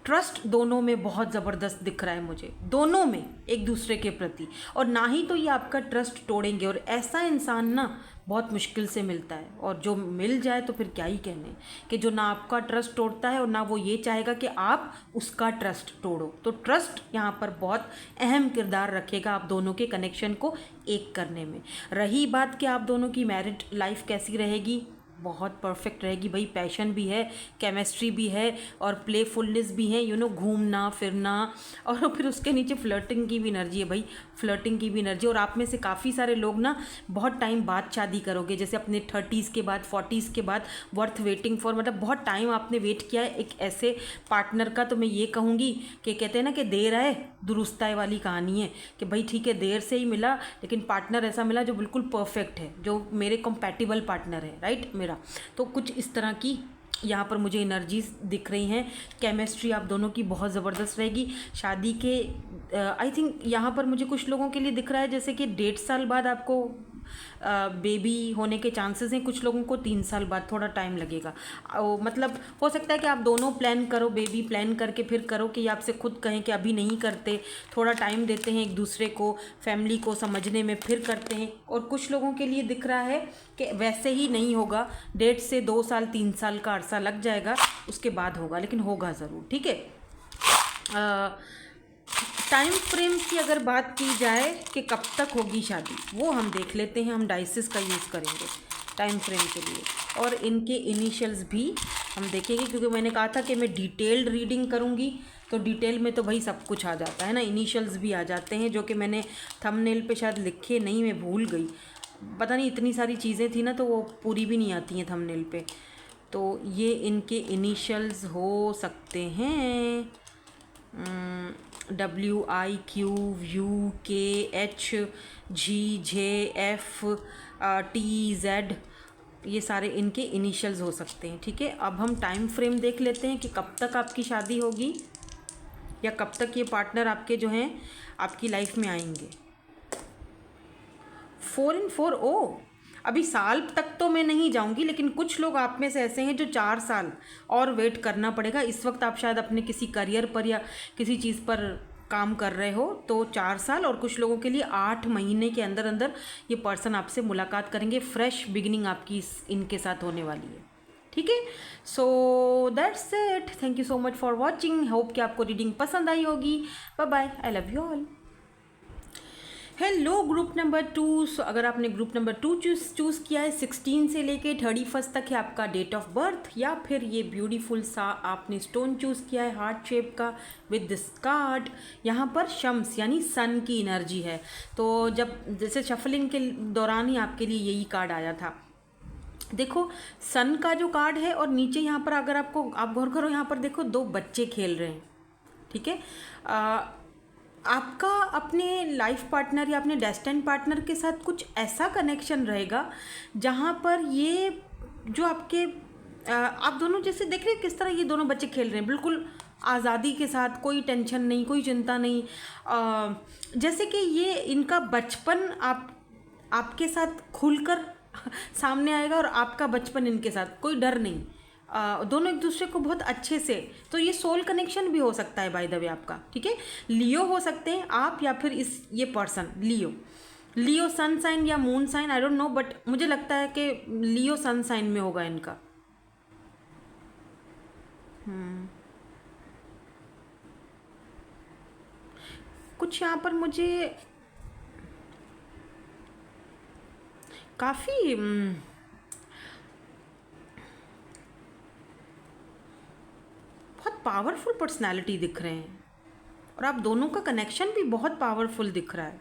ट्रस्ट दोनों में बहुत ज़बरदस्त दिख रहा है मुझे, दोनों में एक दूसरे के प्रति, और ना ही तो ये आपका ट्रस्ट तोड़ेंगे। और ऐसा इंसान ना बहुत मुश्किल से मिलता है, और जो मिल जाए तो फिर क्या ही कहने, कि जो ना आपका ट्रस्ट तोड़ता है और ना वो ये चाहेगा कि आप उसका ट्रस्ट तोड़ो। तो ट्रस्ट यहाँ पर बहुत अहम किरदार रखेगा आप दोनों के कनेक्शन को एक करने में। रही बात कि आप दोनों की मैरिड लाइफ कैसी रहेगी, बहुत परफेक्ट रहेगी भाई। पैशन भी है, केमिस्ट्री भी है, और प्लेफुलनेस भी है, घूमना फिरना, और फिर उसके नीचे फ्लर्टिंग की भी एनर्जी है भाई, फ्लर्टिंग की भी एनर्जी। और आप में से काफ़ी सारे लोग ना बहुत टाइम बाद शादी करोगे, जैसे अपने 30s के बाद, 40s के बाद, वर्थ वेटिंग फॉर, मतलब बहुत टाइम आपने वेट किया है एक ऐसे पार्टनर का। तो मैं ये कहूँगी कि कहते हैं ना कि देर आए दुरुस्त आए वाली कहानी है, कि भाई ठीक है देर से ही मिला, लेकिन पार्टनर ऐसा मिला जो बिल्कुल परफेक्ट है, जो मेरे कंपैटिबल पार्टनर है, राइट मेरा। तो कुछ इस तरह की यहाँ पर मुझे एनर्जीज दिख रही हैं। केमिस्ट्री आप दोनों की बहुत ज़बरदस्त रहेगी। शादी के आई थिंक यहाँ पर मुझे कुछ लोगों के लिए दिख रहा है जैसे कि 1.5 साल बाद आपको बेबी होने के चांसेस हैं, कुछ लोगों को 3 साल बाद, थोड़ा टाइम लगेगा। मतलब हो सकता है कि आप दोनों प्लान करो, बेबी प्लान करके फिर करो, कि आपसे खुद कहें कि अभी नहीं करते, थोड़ा टाइम देते हैं एक दूसरे को, फैमिली को समझने में, फिर करते हैं। और कुछ लोगों के लिए दिख रहा है कि वैसे ही नहीं होगा, डेट से 2 साल 3 साल का अरसा लग जाएगा, उसके बाद होगा, लेकिन होगा ज़रूर। ठीक है, टाइम फ्रेम की अगर बात की जाए कि कब तक होगी शादी, वो हम देख लेते हैं। हम डाइसिस का यूज़ करेंगे टाइम फ्रेम के लिए, और इनके इनिशियल्स भी हम देखेंगे, क्योंकि मैंने कहा था कि मैं डिटेल्ड रीडिंग करूँगी, तो डिटेल में तो भाई सब कुछ आ जाता है ना, इनिशियल्स भी आ जाते हैं, जो कि मैंने थंबनेल पे शायद लिखे नहीं, मैं भूल गई, पता नहीं इतनी सारी चीज़ें थी ना, तो वो पूरी भी नहीं आती हैं थंबनेल पे। तो ये इनके इनिशियल्स हो सकते हैं, WIQUKHGJFTZ, ये सारे इनके इनिशियल्स हो सकते हैं। ठीक है, अब हम टाइम फ्रेम देख लेते हैं कि कब तक आपकी शादी होगी, या कब तक ये पार्टनर आपके जो हैं आपकी लाइफ में आएंगे। 4 in 4, ओ अभी साल तक तो मैं नहीं जाऊंगी, लेकिन कुछ लोग आप में से ऐसे हैं जो 4 साल और वेट करना पड़ेगा। इस वक्त आप शायद अपने किसी करियर पर या किसी चीज़ पर काम कर रहे हो, तो 4 साल, और कुछ लोगों के लिए 8 महीने के अंदर अंदर ये पर्सन आपसे मुलाकात करेंगे। फ्रेश बिगिनिंग आपकी इनके साथ होने वाली है। ठीक है, so that's it. Thank you so much for watching. Hope कि आपको रीडिंग पसंद आई होगी। Bye bye, I love you all. Hello group number 2। So अगर आपने ग्रुप नंबर 2 चूज़ किया है, 16 से लेके 31 तक है आपका डेट ऑफ बर्थ, या फिर ये ब्यूटीफुल सा आपने स्टोन चूज़ किया है हार्ट शेप का विद दिस कार्ड, यहाँ पर शम्स यानी सन की एनर्जी है। तो जब जैसे शफलिंग के दौरान ही आपके लिए यही कार्ड आया था। देखो सन का जो कार्ड है, और नीचे यहाँ पर अगर आपको आप गौर करो, यहाँ पर देखो 2 बच्चे खेल रहे हैं। ठीक है, आपका अपने लाइफ पार्टनर या अपने डेस्टिनी पार्टनर के साथ कुछ ऐसा कनेक्शन रहेगा जहाँ पर ये जो आपके आप दोनों जैसे देख रहे हैं किस तरह ये दोनों बच्चे खेल रहे हैं, बिल्कुल आज़ादी के साथ, कोई टेंशन नहीं, कोई चिंता नहीं, जैसे कि ये इनका बचपन आपके साथ खुलकर सामने आएगा, और आपका बचपन इनके साथ, कोई डर नहीं, दोनों एक दूसरे को बहुत अच्छे से। तो ये सोल कनेक्शन भी हो सकता है बाय द वे आपका। ठीक है, लियो हो सकते हैं आप, या फिर ये पर्सन लियो सन साइन या moon sign, I don't know, but मुझे लगता है कि लियो सन साइन में होगा इनका। कुछ यहाँ पर मुझे काफ़ी बहुत पावरफुल पर्सनालिटी दिख रहे हैं, और आप दोनों का कनेक्शन भी बहुत पावरफुल दिख रहा है,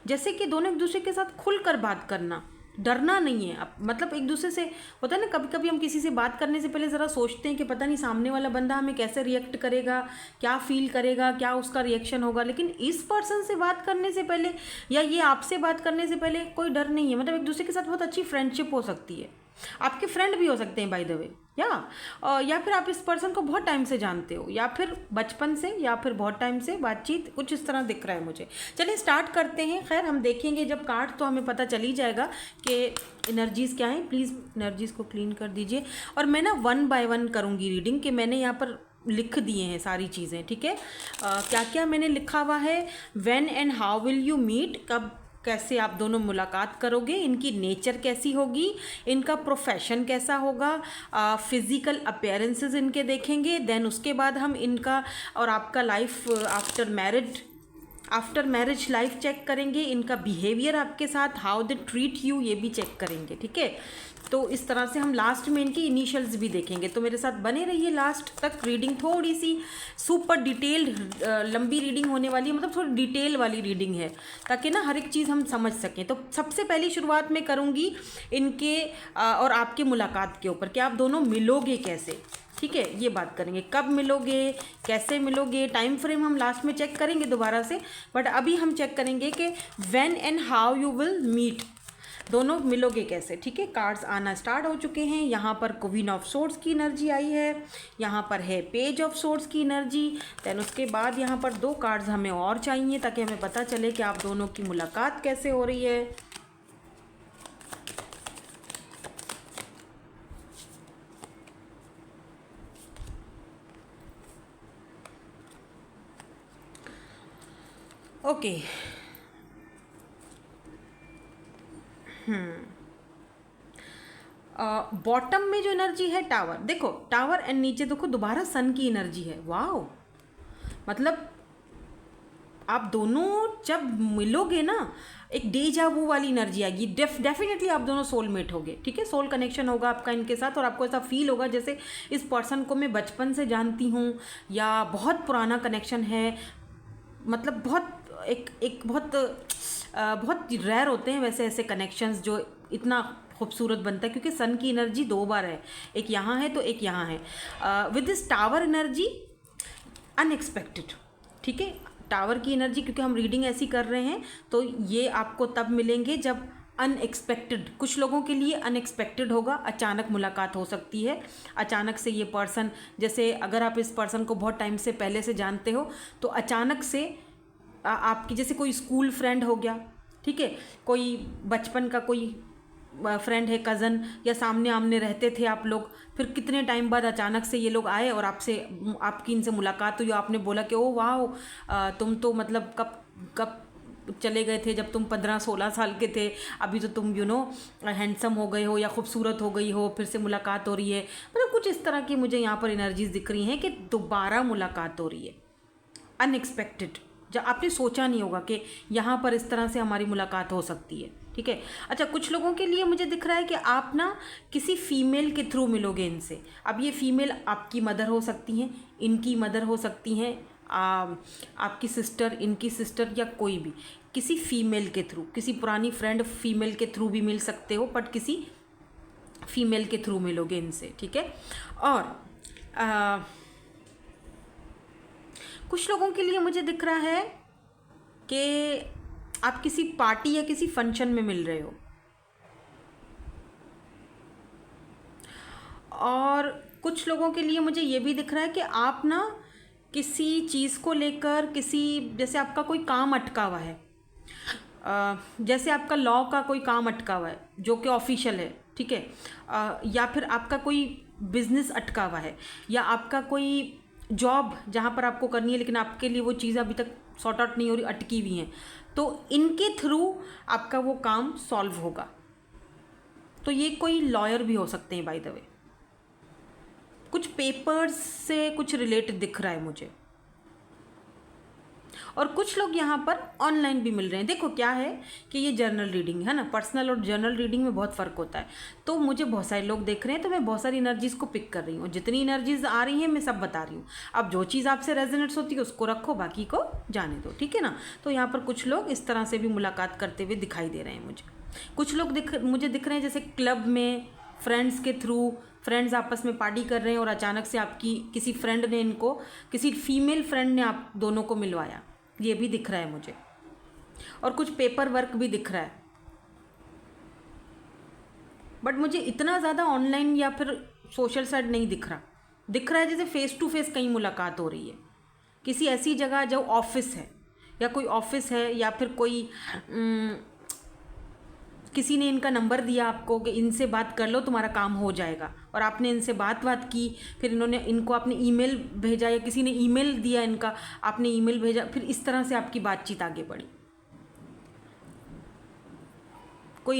जैसे कि दोनों एक दूसरे के साथ खुलकर बात करना, डरना नहीं है। अब मतलब एक दूसरे से होता है ना, कभी कभी हम किसी से बात करने से पहले ज़रा सोचते हैं कि पता नहीं सामने वाला बंदा हमें कैसे रिएक्ट करेगा, क्या फील करेगा, क्या उसका रिएक्शन होगा, लेकिन इस पर्सन से बात करने से पहले या ये आपसे बात करने से पहले कोई डर नहीं है। मतलब एक दूसरे के साथ बहुत अच्छी फ्रेंडशिप हो सकती है, आपके फ्रेंड भी हो सकते हैं बाय द वे, या फिर आप इस पर्सन को बहुत टाइम से जानते हो, या फिर बचपन से, या फिर बहुत टाइम से बातचीत, कुछ इस तरह दिख रहा है मुझे। चलिए स्टार्ट करते हैं। खैर हम देखेंगे जब कार्ड, तो हमें पता चल ही जाएगा कि एनर्जीज़ क्या हैं। प्लीज़ एनर्जीज़ को क्लीन कर दीजिए, और मैं ना 1 by 1 करूँगी रीडिंग, कि मैंने यहाँ पर लिख दिए हैं सारी चीज़ें। ठीक है, क्या क्या मैंने लिखा हुआ है। When and how will you meet, कब कैसे आप दोनों मुलाकात करोगे, इनकी नेचर कैसी होगी, इनका प्रोफेशन कैसा होगा, फिज़िकल अपीयरेंसेस इनके देखेंगे। देन उसके बाद हम इनका और आपका life after marriage life check करेंगे, इनका बिहेवियर आपके साथ, हाउ दे ट्रीट यू, ये भी चेक करेंगे। ठीक है, तो इस तरह से हम लास्ट में इनकी इनिशियल्स भी देखेंगे। तो मेरे साथ बने रहिए लास्ट तक। रीडिंग थोड़ी सी सुपर डिटेल्ड लंबी रीडिंग होने वाली है, मतलब थोड़ी डिटेल वाली रीडिंग है, ताकि ना हर एक चीज़ हम समझ सकें। तो सबसे पहली शुरुआत में करूँगी इनके और आपके मुलाकात के ऊपर, कि आप दोनों मिलोगे कैसे। ठीक है, ये बात करेंगे, कब मिलोगे, कैसे मिलोगे, टाइम फ्रेम हम लास्ट में चेक करेंगे दोबारा से, बट अभी हम चेक करेंगे कि when and how you will meet, दोनों मिलोगे कैसे। ठीक है, कार्ड्स आना स्टार्ट हो चुके हैं। यहाँ पर क्वीन ऑफ सोर्ड्स की एनर्जी आई है, यहाँ पर है पेज ऑफ सोर्ड्स की एनर्जी। देन उसके बाद यहाँ पर 2 कार्ड्स हमें और चाहिए, ताकि हमें पता चले कि आप दोनों की मुलाकात कैसे हो रही है। ओके। बॉटम में जो एनर्जी है टावर, देखो टावर एंड नीचे देखो दोबारा सन की एनर्जी है। वाओ, मतलब आप दोनों जब मिलोगे ना, एक डेजा वू वाली एनर्जी आएगी। डेफिनेटली आप दोनों सोलमेट होगे, ठीक है। सोल कनेक्शन होगा आपका इनके साथ, और आपको ऐसा फील होगा जैसे इस पर्सन को मैं बचपन से जानती हूँ, या बहुत पुराना कनेक्शन है। मतलब बहुत एक बहुत रेयर होते हैं वैसे ऐसे कनेक्शंस जो इतना खूबसूरत बनता है, क्योंकि सन की एनर्जी दो बार है, एक यहाँ है तो एक यहाँ है। With this tower energy unexpected, ठीक है। टावर की एनर्जी, क्योंकि हम रीडिंग ऐसी कर रहे हैं, तो ये आपको तब मिलेंगे जब अनएक्सपेक्टेड, कुछ लोगों के लिए अनएक्सपेक्टेड होगा, अचानक मुलाकात हो सकती है। अचानक से ये पर्सन, जैसे अगर आप इस पर्सन को बहुत टाइम से पहले से जानते हो, तो अचानक से आपकी जैसे कोई स्कूल फ्रेंड हो गया, ठीक है, कोई बचपन का कोई फ्रेंड है, कज़न, या सामने आमने रहते थे आप लोग, फिर कितने टाइम बाद अचानक से ये लोग आए और आपकी इनसे मुलाकात हुई। आपने बोला कि ओ वाह, तुम तो मतलब कब चले गए थे, जब तुम 15-16 साल के थे, अभी तो तुम हैंडसम हो गए हो या खूबसूरत हो गई हो, फिर से मुलाकात हो रही है। मतलब कुछ इस तरह की मुझे यहाँ पर एनर्जीज दिख रही हैं कि दोबारा मुलाकात हो रही है, अनएक्सपेक्टेड, जब आपने सोचा नहीं होगा कि यहाँ पर इस तरह से हमारी मुलाकात हो सकती है, ठीक है। अच्छा, कुछ लोगों के लिए मुझे दिख रहा है कि आप ना किसी फीमेल के थ्रू मिलोगे इनसे। अब ये फीमेल आपकी मदर हो सकती हैं, इनकी मदर हो सकती हैं, आपकी सिस्टर, इनकी सिस्टर, या कोई भी किसी फीमेल के थ्रू, किसी पुरानी फ्रेंड फीमेल के थ्रू भी मिल सकते हो, बट किसी फीमेल के थ्रू मिलोगे इनसे, ठीक है। और कुछ लोगों के लिए मुझे दिख रहा है कि आप किसी पार्टी या किसी फंक्शन में मिल रहे हो, और कुछ लोगों के लिए मुझे ये भी दिख रहा है कि आप ना किसी चीज़ को लेकर, जैसे आपका कोई काम अटका हुआ है, जैसे आपका लॉ का कोई काम अटका हुआ है जो कि ऑफिशियल है, ठीक है, या फिर आपका कोई बिजनेस अटका हुआ है, या आपका कोई जॉब जहाँ पर आपको करनी है लेकिन आपके लिए वो चीज़ अभी तक सॉर्ट आउट नहीं हो रही, अटकी हुई हैं, तो इनके थ्रू आपका वो काम सॉल्व होगा। तो ये कोई लॉयर भी हो सकते हैं बाय द वे। कुछ पेपर्स से कुछ रिलेटेड दिख रहा है मुझे, और कुछ लोग यहाँ पर ऑनलाइन भी मिल रहे हैं। देखो क्या है कि ये जर्नल रीडिंग है ना, पर्सनल और जर्नल रीडिंग में बहुत फ़र्क होता है। तो मुझे बहुत सारे लोग देख रहे हैं, तो मैं बहुत सारी एनर्जीज़ को पिक कर रही हूँ, जितनी एनर्जीज़ आ रही हैं मैं सब बता रही हूँ। अब जो चीज़ आपसे रेजोनेट्स होती है उसको रखो, बाकी को जाने दो, ठीक है ना। तो यहाँ पर कुछ लोग इस तरह से भी मुलाकात करते हुए दिखाई दे रहे हैं मुझे। कुछ लोग मुझे दिख रहे हैं जैसे क्लब में फ्रेंड्स के थ्रू, फ्रेंड्स आपस में पार्टी कर रहे हैं और अचानक से आपकी किसी फ्रेंड ने इनको, किसी फीमेल फ्रेंड ने आप दोनों को मिलवाया, ये भी दिख रहा है मुझे। और कुछ पेपर वर्क भी दिख रहा है, बट मुझे इतना ज़्यादा ऑनलाइन या फिर सोशल साइड नहीं दिख रहा। दिख रहा है जैसे फेस टू फेस कहीं मुलाकात हो रही है, किसी ऐसी जगह जो ऑफिस है, या कोई ऑफिस है, या फिर कोई किसी ने इनका नंबर दिया आपको कि इनसे बात कर लो तुम्हारा काम हो जाएगा, और आपने इनसे बात की, फिर इनको आपने ईमेल भेजा, या किसी ने ईमेल दिया इनका, आपने ईमेल भेजा, फिर इस तरह से आपकी बातचीत आगे बढ़ी। कोई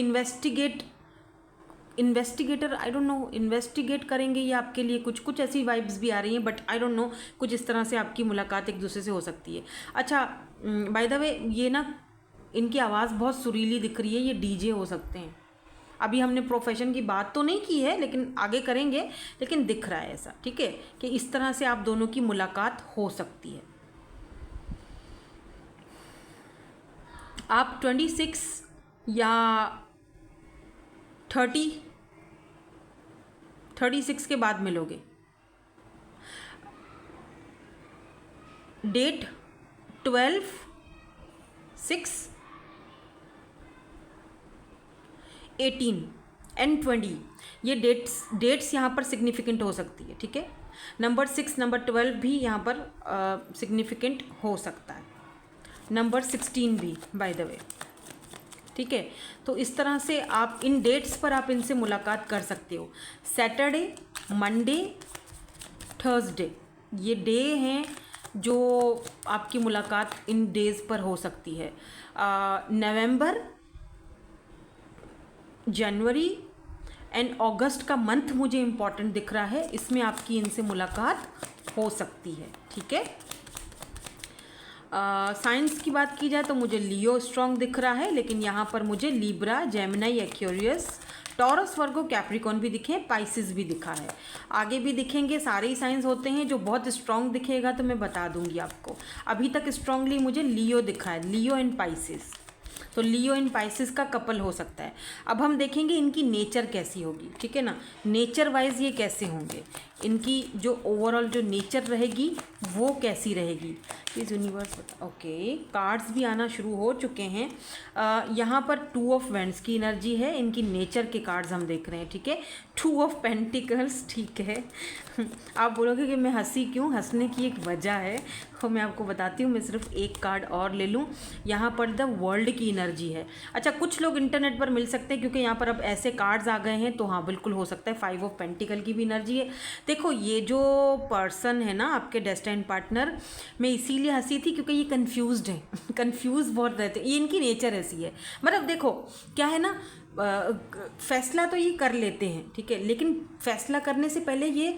investigator, I don't no, investigate करेंगे ये आपके लिए, कुछ ऐसी वाइब्स भी आ रही हैं, बट आई डोंट नो, कुछ इस तरह से आपकी मुलाकात एक दूसरे से हो सकती है। अच्छा, बाय द वे ये ना, इनकी आवाज़ बहुत सुरीली दिख रही है, ये डीजे हो सकते हैं। अभी हमने प्रोफेशन की बात तो नहीं की है, लेकिन आगे करेंगे, लेकिन दिख रहा है ऐसा, ठीक है, कि इस तरह से आप दोनों की मुलाकात हो सकती है। आप 26 या 36 के बाद मिलोगे। डेट 12, 6, 18 एंड 20, ये डेट्स यहाँ पर सिग्निफिकेंट हो सकती है, ठीक है। नंबर 6, नंबर 12 भी यहाँ पर सिग्निफिकेंट हो सकता है, नंबर 16 भी बाय द वे, ठीक है। तो इस तरह से आप इन डेट्स पर आप इनसे मुलाकात कर सकते हो। सैटरडे, मंडे, थर्सडे, ये डे हैं जो आपकी मुलाकात इन डेज़ पर हो सकती है। नवंबर, जनवरी एंड अगस्त का मंथ मुझे इम्पॉर्टेंट दिख रहा है, इसमें आपकी इनसे मुलाकात हो सकती है। ठीक है, साइंस की बात की जाए तो मुझे लियो स्ट्रॉन्ग दिख रहा है, लेकिन यहाँ पर मुझे लिब्रा, जेमिनी, एक्वेरियस, टॉरस, वर्गो, कैप्रिकॉन भी दिखे, पाइसिस भी दिखा है। आगे भी दिखेंगे, सारे ही साइंस होते हैं। जो बहुत स्ट्रॉन्ग दिखेगा तो मैं बता दूंगी आपको। अभी तक स्ट्रांगली मुझे लियो दिखा है, लियो एंड पाइसिस। तो लियो एंड पाइसिस का कपल हो सकता है। अब हम देखेंगे इनकी नेचर कैसी होगी। ठीक है ना, नेचर वाइज ये कैसे होंगे, इनकी जो ओवरऑल जो नेचर रहेगी वो कैसी रहेगी। प्लीज़ यूनिवर्स ओके, कार्ड्स भी आना शुरू हो चुके हैं। यहाँ पर 2 ऑफ वेंड्स की एनर्जी है, इनकी नेचर के कार्ड्स हम देख रहे हैं। ठीक है, 2 ऑफ पेंटिकल्स। ठीक है, आप बोलोगे कि मैं हंसी क्यों, हंसने की एक वजह है, तो मैं आपको बताती हूँ। मैं सिर्फ एक कार्ड और ले लूँ। यहाँ पर द वर्ल्ड की एनर्जी है। अच्छा, कुछ लोग इंटरनेट पर मिल सकते हैं क्योंकि यहाँ पर अब ऐसे कार्ड्स आ गए हैं, तो हाँ बिल्कुल हो सकता है। 5 ऑफ पेंटिकल की भी एनर्जी है। देखो, ये जो पर्सन है ना आपके डेस्टाइन पार्टनर, मैं इसीलिए हंसी थी क्योंकि ये कन्फ्यूज्ड है कन्फ्यूज बहुत रहते हैं, ये इनकी नेचर ऐसी है। मतलब देखो क्या है ना, फैसला तो ये कर लेते हैं, ठीक है, लेकिन फैसला करने से पहले ये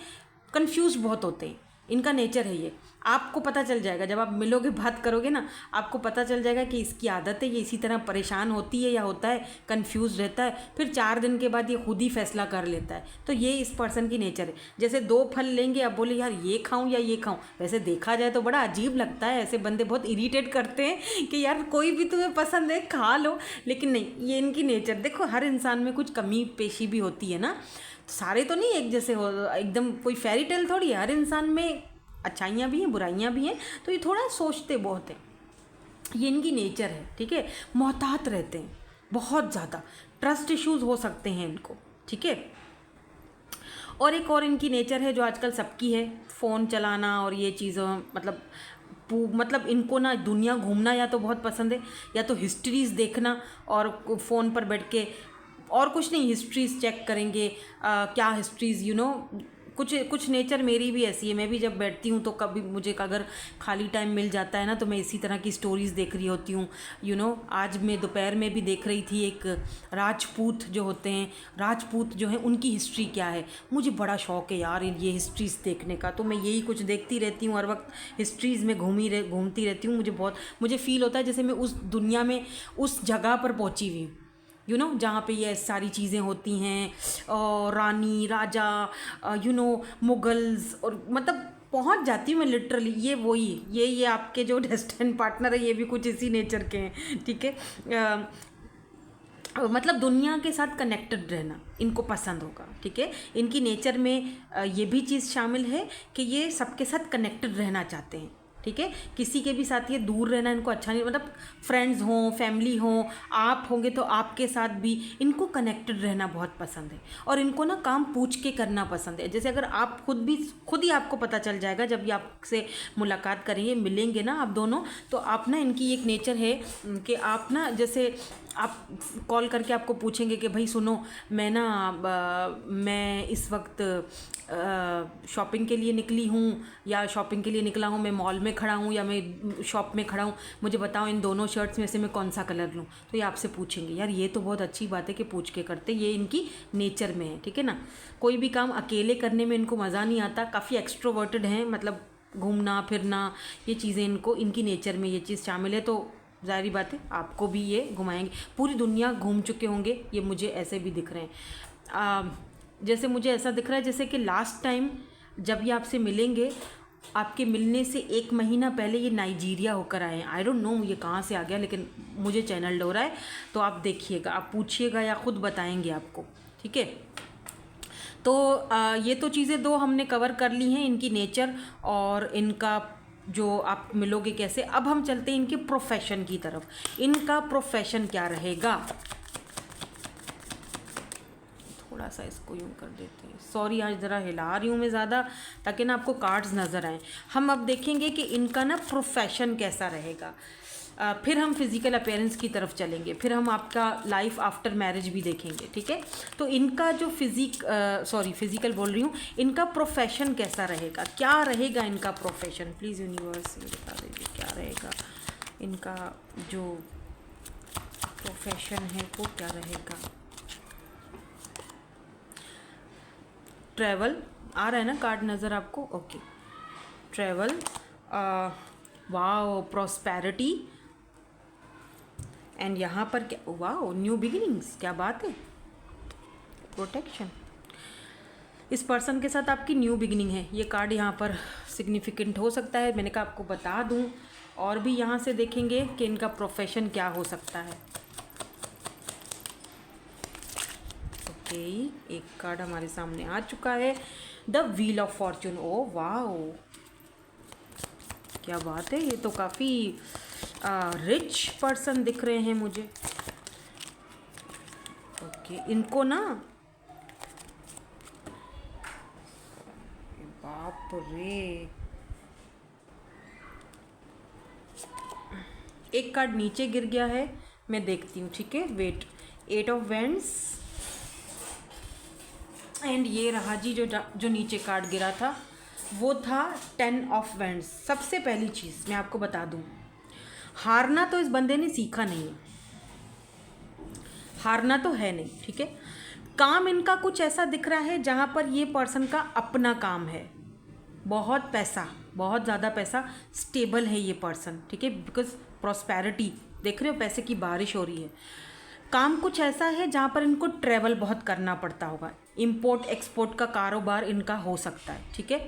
कंफ्यूज बहुत होते हैं। इनका नेचर है ये, आपको पता चल जाएगा जब आप मिलोगे, बात करोगे ना, आपको पता चल जाएगा कि इसकी आदत है, ये इसी तरह परेशान होती है या होता है, कंफ्यूज रहता है, फिर 4 दिन के बाद ये खुद ही फैसला कर लेता है। तो ये इस पर्सन की नेचर है। जैसे 2 फल लेंगे, अब बोले यार ये खाऊं या ये खाऊं, वैसे देखा जाए तो बड़ा अजीब लगता है। ऐसे बंदे बहुत इरीटेट करते हैं कि यार कोई भी तुम्हें पसंद है खा लो, लेकिन नहीं, ये इनकी नेचर। देखो, हर इंसान में कुछ कमी पेशी भी होती है ना, सारे तो नहीं एक जैसे हो, एकदम कोई फेरी टेल थोड़ी है। हर इंसान में अच्छाइयाँ भी हैं, बुराइयाँ भी हैं, तो ये थोड़ा सोचते बहुत हैं। ये इनकी नेचर है। ठीक है, मोहतात रहते हैं बहुत ज़्यादा, ट्रस्ट इश्यूज हो सकते हैं इनको। ठीक है, और एक और इनकी नेचर है जो आजकल सबकी है, फ़ोन चलाना और ये चीज़ों, मतलब इनको ना दुनिया घूमना या तो बहुत पसंद है, या तो हिस्ट्रीज़ देखना, और फ़ोन पर बैठ के और कुछ नहीं, हिस्ट्रीज़ चेक करेंगे। क्या हिस्ट्रीज़, कुछ नेचर मेरी भी ऐसी है। मैं भी जब बैठती हूँ तो कभी मुझे अगर खाली टाइम मिल जाता है ना, तो मैं इसी तरह की स्टोरीज़ देख रही होती हूँ। आज मैं दोपहर में भी देख रही थी, एक राजपूत जो होते हैं, राजपूत जो हैं उनकी हिस्ट्री क्या है। मुझे बड़ा शौक़ है यार ये हिस्ट्रीज़ देखने का, तो मैं यही कुछ देखती रहती हूँ, हर वक्त हिस्ट्रीज़ में घूमती रहती हूँ। मुझे फ़ील होता है जैसे मैं उस दुनिया में, उस जगह पर पहुँची हुई हूँ, जहाँ पे ये सारी चीज़ें होती हैं, और रानी राजा, मुगल्स, और मतलब पहुँच जाती हूँ मैं लिटरली। ये वही, ये आपके जो डेस्टिनी पार्टनर है, ये भी कुछ इसी नेचर के हैं। ठीक है, मतलब दुनिया के साथ कनेक्टेड रहना इनको पसंद होगा। ठीक है, इनकी नेचर में ये भी चीज़ शामिल है कि ये सबके साथ कनेक्टेड रहना चाहते हैं। ठीक है, किसी के भी साथ ये दूर रहना इनको अच्छा नहीं, मतलब फ्रेंड्स हों, फैमिली हों, आप होंगे तो आपके साथ भी इनको कनेक्टेड रहना बहुत पसंद है। और इनको ना काम पूछ के करना पसंद है। जैसे अगर आप खुद ही आपको पता चल जाएगा जब ये आपसे मुलाकात करेंगे, मिलेंगे ना आप दोनों, तो आप ना, इनकी एक नेचर है कि आप ना, जैसे आप कॉल करके आपको पूछेंगे कि भाई सुनो, मैं इस वक्त शॉपिंग के लिए निकली हूँ, या शॉपिंग के लिए निकला हूँ, मैं मॉल में खड़ा हूँ या मैं शॉप में खड़ा हूँ, मुझे बताओ इन दोनों शर्ट्स में से मैं कौन सा कलर लूँ। तो ये आपसे पूछेंगे। यार ये तो बहुत अच्छी बात है कि पूछ के करते, ये इनकी नेचर में है। ठीक है ना, कोई भी काम अकेले करने में इनको मज़ा नहीं आता, काफ़ी एक्सट्रोवर्टेड हैं, मतलब घूमना फिरना ये चीज़ें इनकी नेचर में ये चीज़ शामिल है। तो ज़ाहिर बात है आपको भी ये घुमाएंगे, पूरी दुनिया घूम चुके होंगे, ये मुझे ऐसे भी दिख रहे हैं। जैसे मुझे ऐसा दिख रहा है जैसे कि लास्ट टाइम जब ये आपसे मिलेंगे, आपके मिलने से 1 महीना पहले ये नाइजीरिया होकर आए हैं। आई डोंट नो ये कहाँ से आ गया, लेकिन मुझे चैनल हो रहा है, तो आप देखिएगा, आप पूछिएगा या ख़ुद बताएंगे आपको। ठीक है, तो ये तो चीज़ें 2 हमने कवर कर ली हैं, इनकी नेचर और इनका जो आप मिलोगे कैसे। अब हम चलते हैं इनके प्रोफेशन की तरफ। इनका प्रोफेशन क्या रहेगा, थोड़ा सा इसको यूँ कर देते हैं। सॉरी, आज ज़रा हिला रही हूँ मैं ज़्यादा, ताकि ना आपको कार्ड्स नज़र आएँ। हम अब देखेंगे कि इनका ना प्रोफेशन कैसा रहेगा। फिर हम फिज़िकल अपीयरेंस की तरफ चलेंगे, फिर हम आपका लाइफ आफ्टर मैरिज भी देखेंगे, ठीक है। तो इनका जो फिज़िकल बोल रही हूँ, इनका प्रोफेशन कैसा रहेगा, क्या रहेगा इनका प्रोफेशन, प्लीज़ यूनिवर्स बता दीजिए क्या रहेगा इनका जो प्रोफेशन है वो क्या रहेगा। ट्रैवल आ रहा है ना कार्ड नज़र आपको, okay. Travel, wow, prosperity, and यहाँ पर क्या, वाओ, न्यू बिगिनिंग्स, क्या बात है, प्रोटेक्शन। इस पर्सन के साथ आपकी न्यू बिगिनिंग है, ये कार्ड यहाँ पर सिग्निफिकेंट हो सकता है, मैंने कहा आपको बता दूँ। और भी यहाँ से देखेंगे कि इनका प्रोफेशन क्या हो सकता है। ओके, एक कार्ड हमारे सामने आ चुका है, the wheel of Fortune. Oh wow, क्या बात है, ये तो काफ़ी रिच पर्सन दिख रहे हैं मुझे। ओके, इनको ना, बाप रे, एक कार्ड नीचे गिर गया है, मैं देखती हूँ, ठीक है, वेट। 8 ऑफ वेंड्स, एंड ये रहा जी जो नीचे कार्ड गिरा था वो था 10 ऑफ वेंड्स। सबसे पहली चीज़ मैं आपको बता दूँ, हारना तो इस बंदे ने सीखा नहीं है, हारना तो है नहीं, ठीक है। काम इनका कुछ ऐसा दिख रहा है जहाँ पर ये पर्सन का अपना काम है, बहुत पैसा, बहुत ज़्यादा पैसा, स्टेबल है ये पर्सन, ठीक है, बिकॉज प्रॉस्पेरिटी देख रहे हो, पैसे की बारिश हो रही है। काम कुछ ऐसा है जहाँ पर इनको ट्रैवल बहुत करना पड़ता होगा, इंपोर्ट एक्सपोर्ट का कारोबार इनका हो सकता है, ठीक है।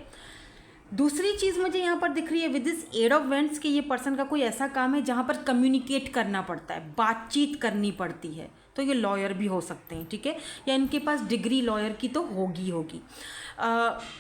दूसरी चीज़ मुझे यहाँ पर दिख रही है विद दिस 8 ऑफ वेंड्स कि ये पर्सन का कोई ऐसा काम है जहाँ पर कम्युनिकेट करना पड़ता है, बातचीत करनी पड़ती है, तो ये लॉयर भी हो सकते हैं, ठीक है, या इनके पास डिग्री लॉयर की तो होगी।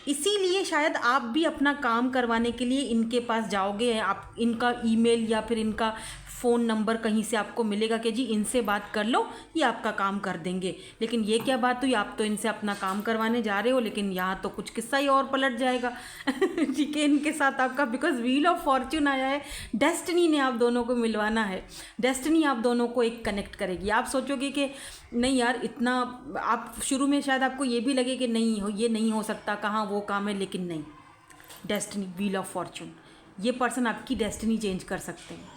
इसीलिए शायद आप भी अपना काम करवाने के लिए इनके पास जाओगे, आप इनका ईमेल या फिर इनका फ़ोन नंबर कहीं से आपको मिलेगा कि जी इनसे बात कर लो, ये आपका काम कर देंगे। लेकिन ये क्या बात हुई, आप तो इनसे अपना काम करवाने जा रहे हो, लेकिन यहाँ तो कुछ किस्सा ही और पलट जाएगा ठीक है, इनके साथ आपका, बिकॉज व्हील ऑफ फॉर्च्यून आया है, डेस्टिनी ने आप दोनों को मिलवाना है, डेस्टिनी आप दोनों को एक कनेक्ट करेगी। आप सोचोगे कि नहीं यार इतना, आप शुरू में शायद आपको ये भी लगे कि नहीं हो, ये नहीं हो सकता, कहाँ वो काम है, लेकिन नहीं, डेस्टिनी, व्हील ऑफ फॉर्च्यून, ये पर्सन आपकी डेस्टिनी चेंज कर सकते हैं,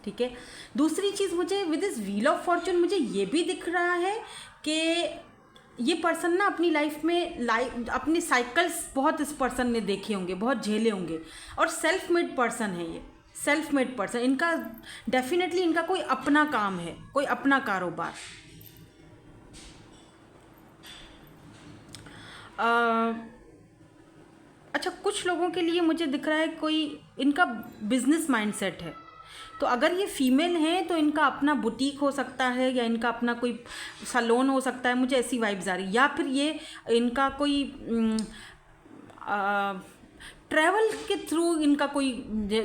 ठीक है। दूसरी चीज़ मुझे with this wheel of Fortune मुझे ये भी दिख रहा है कि ये पर्सन ना अपनी लाइफ में अपने साइकिल्स बहुत इस पर्सन ने देखे होंगे, बहुत झेले होंगे, और सेल्फ मेड पर्सन है ये, सेल्फ मेड पर्सन। इनका डेफिनेटली इनका कोई अपना काम है, कोई अपना कारोबार। अच्छा, कुछ लोगों के लिए मुझे दिख रहा है कोई इनका बिजनेस माइंडसेट है, तो अगर ये फीमेल हैं तो इनका अपना बुटीक हो सकता है, या इनका अपना कोई सलोन हो सकता है, मुझे ऐसी वाइब्स आ रही, या फिर ये इनका कोई ट्रैवल के थ्रू इनका कोई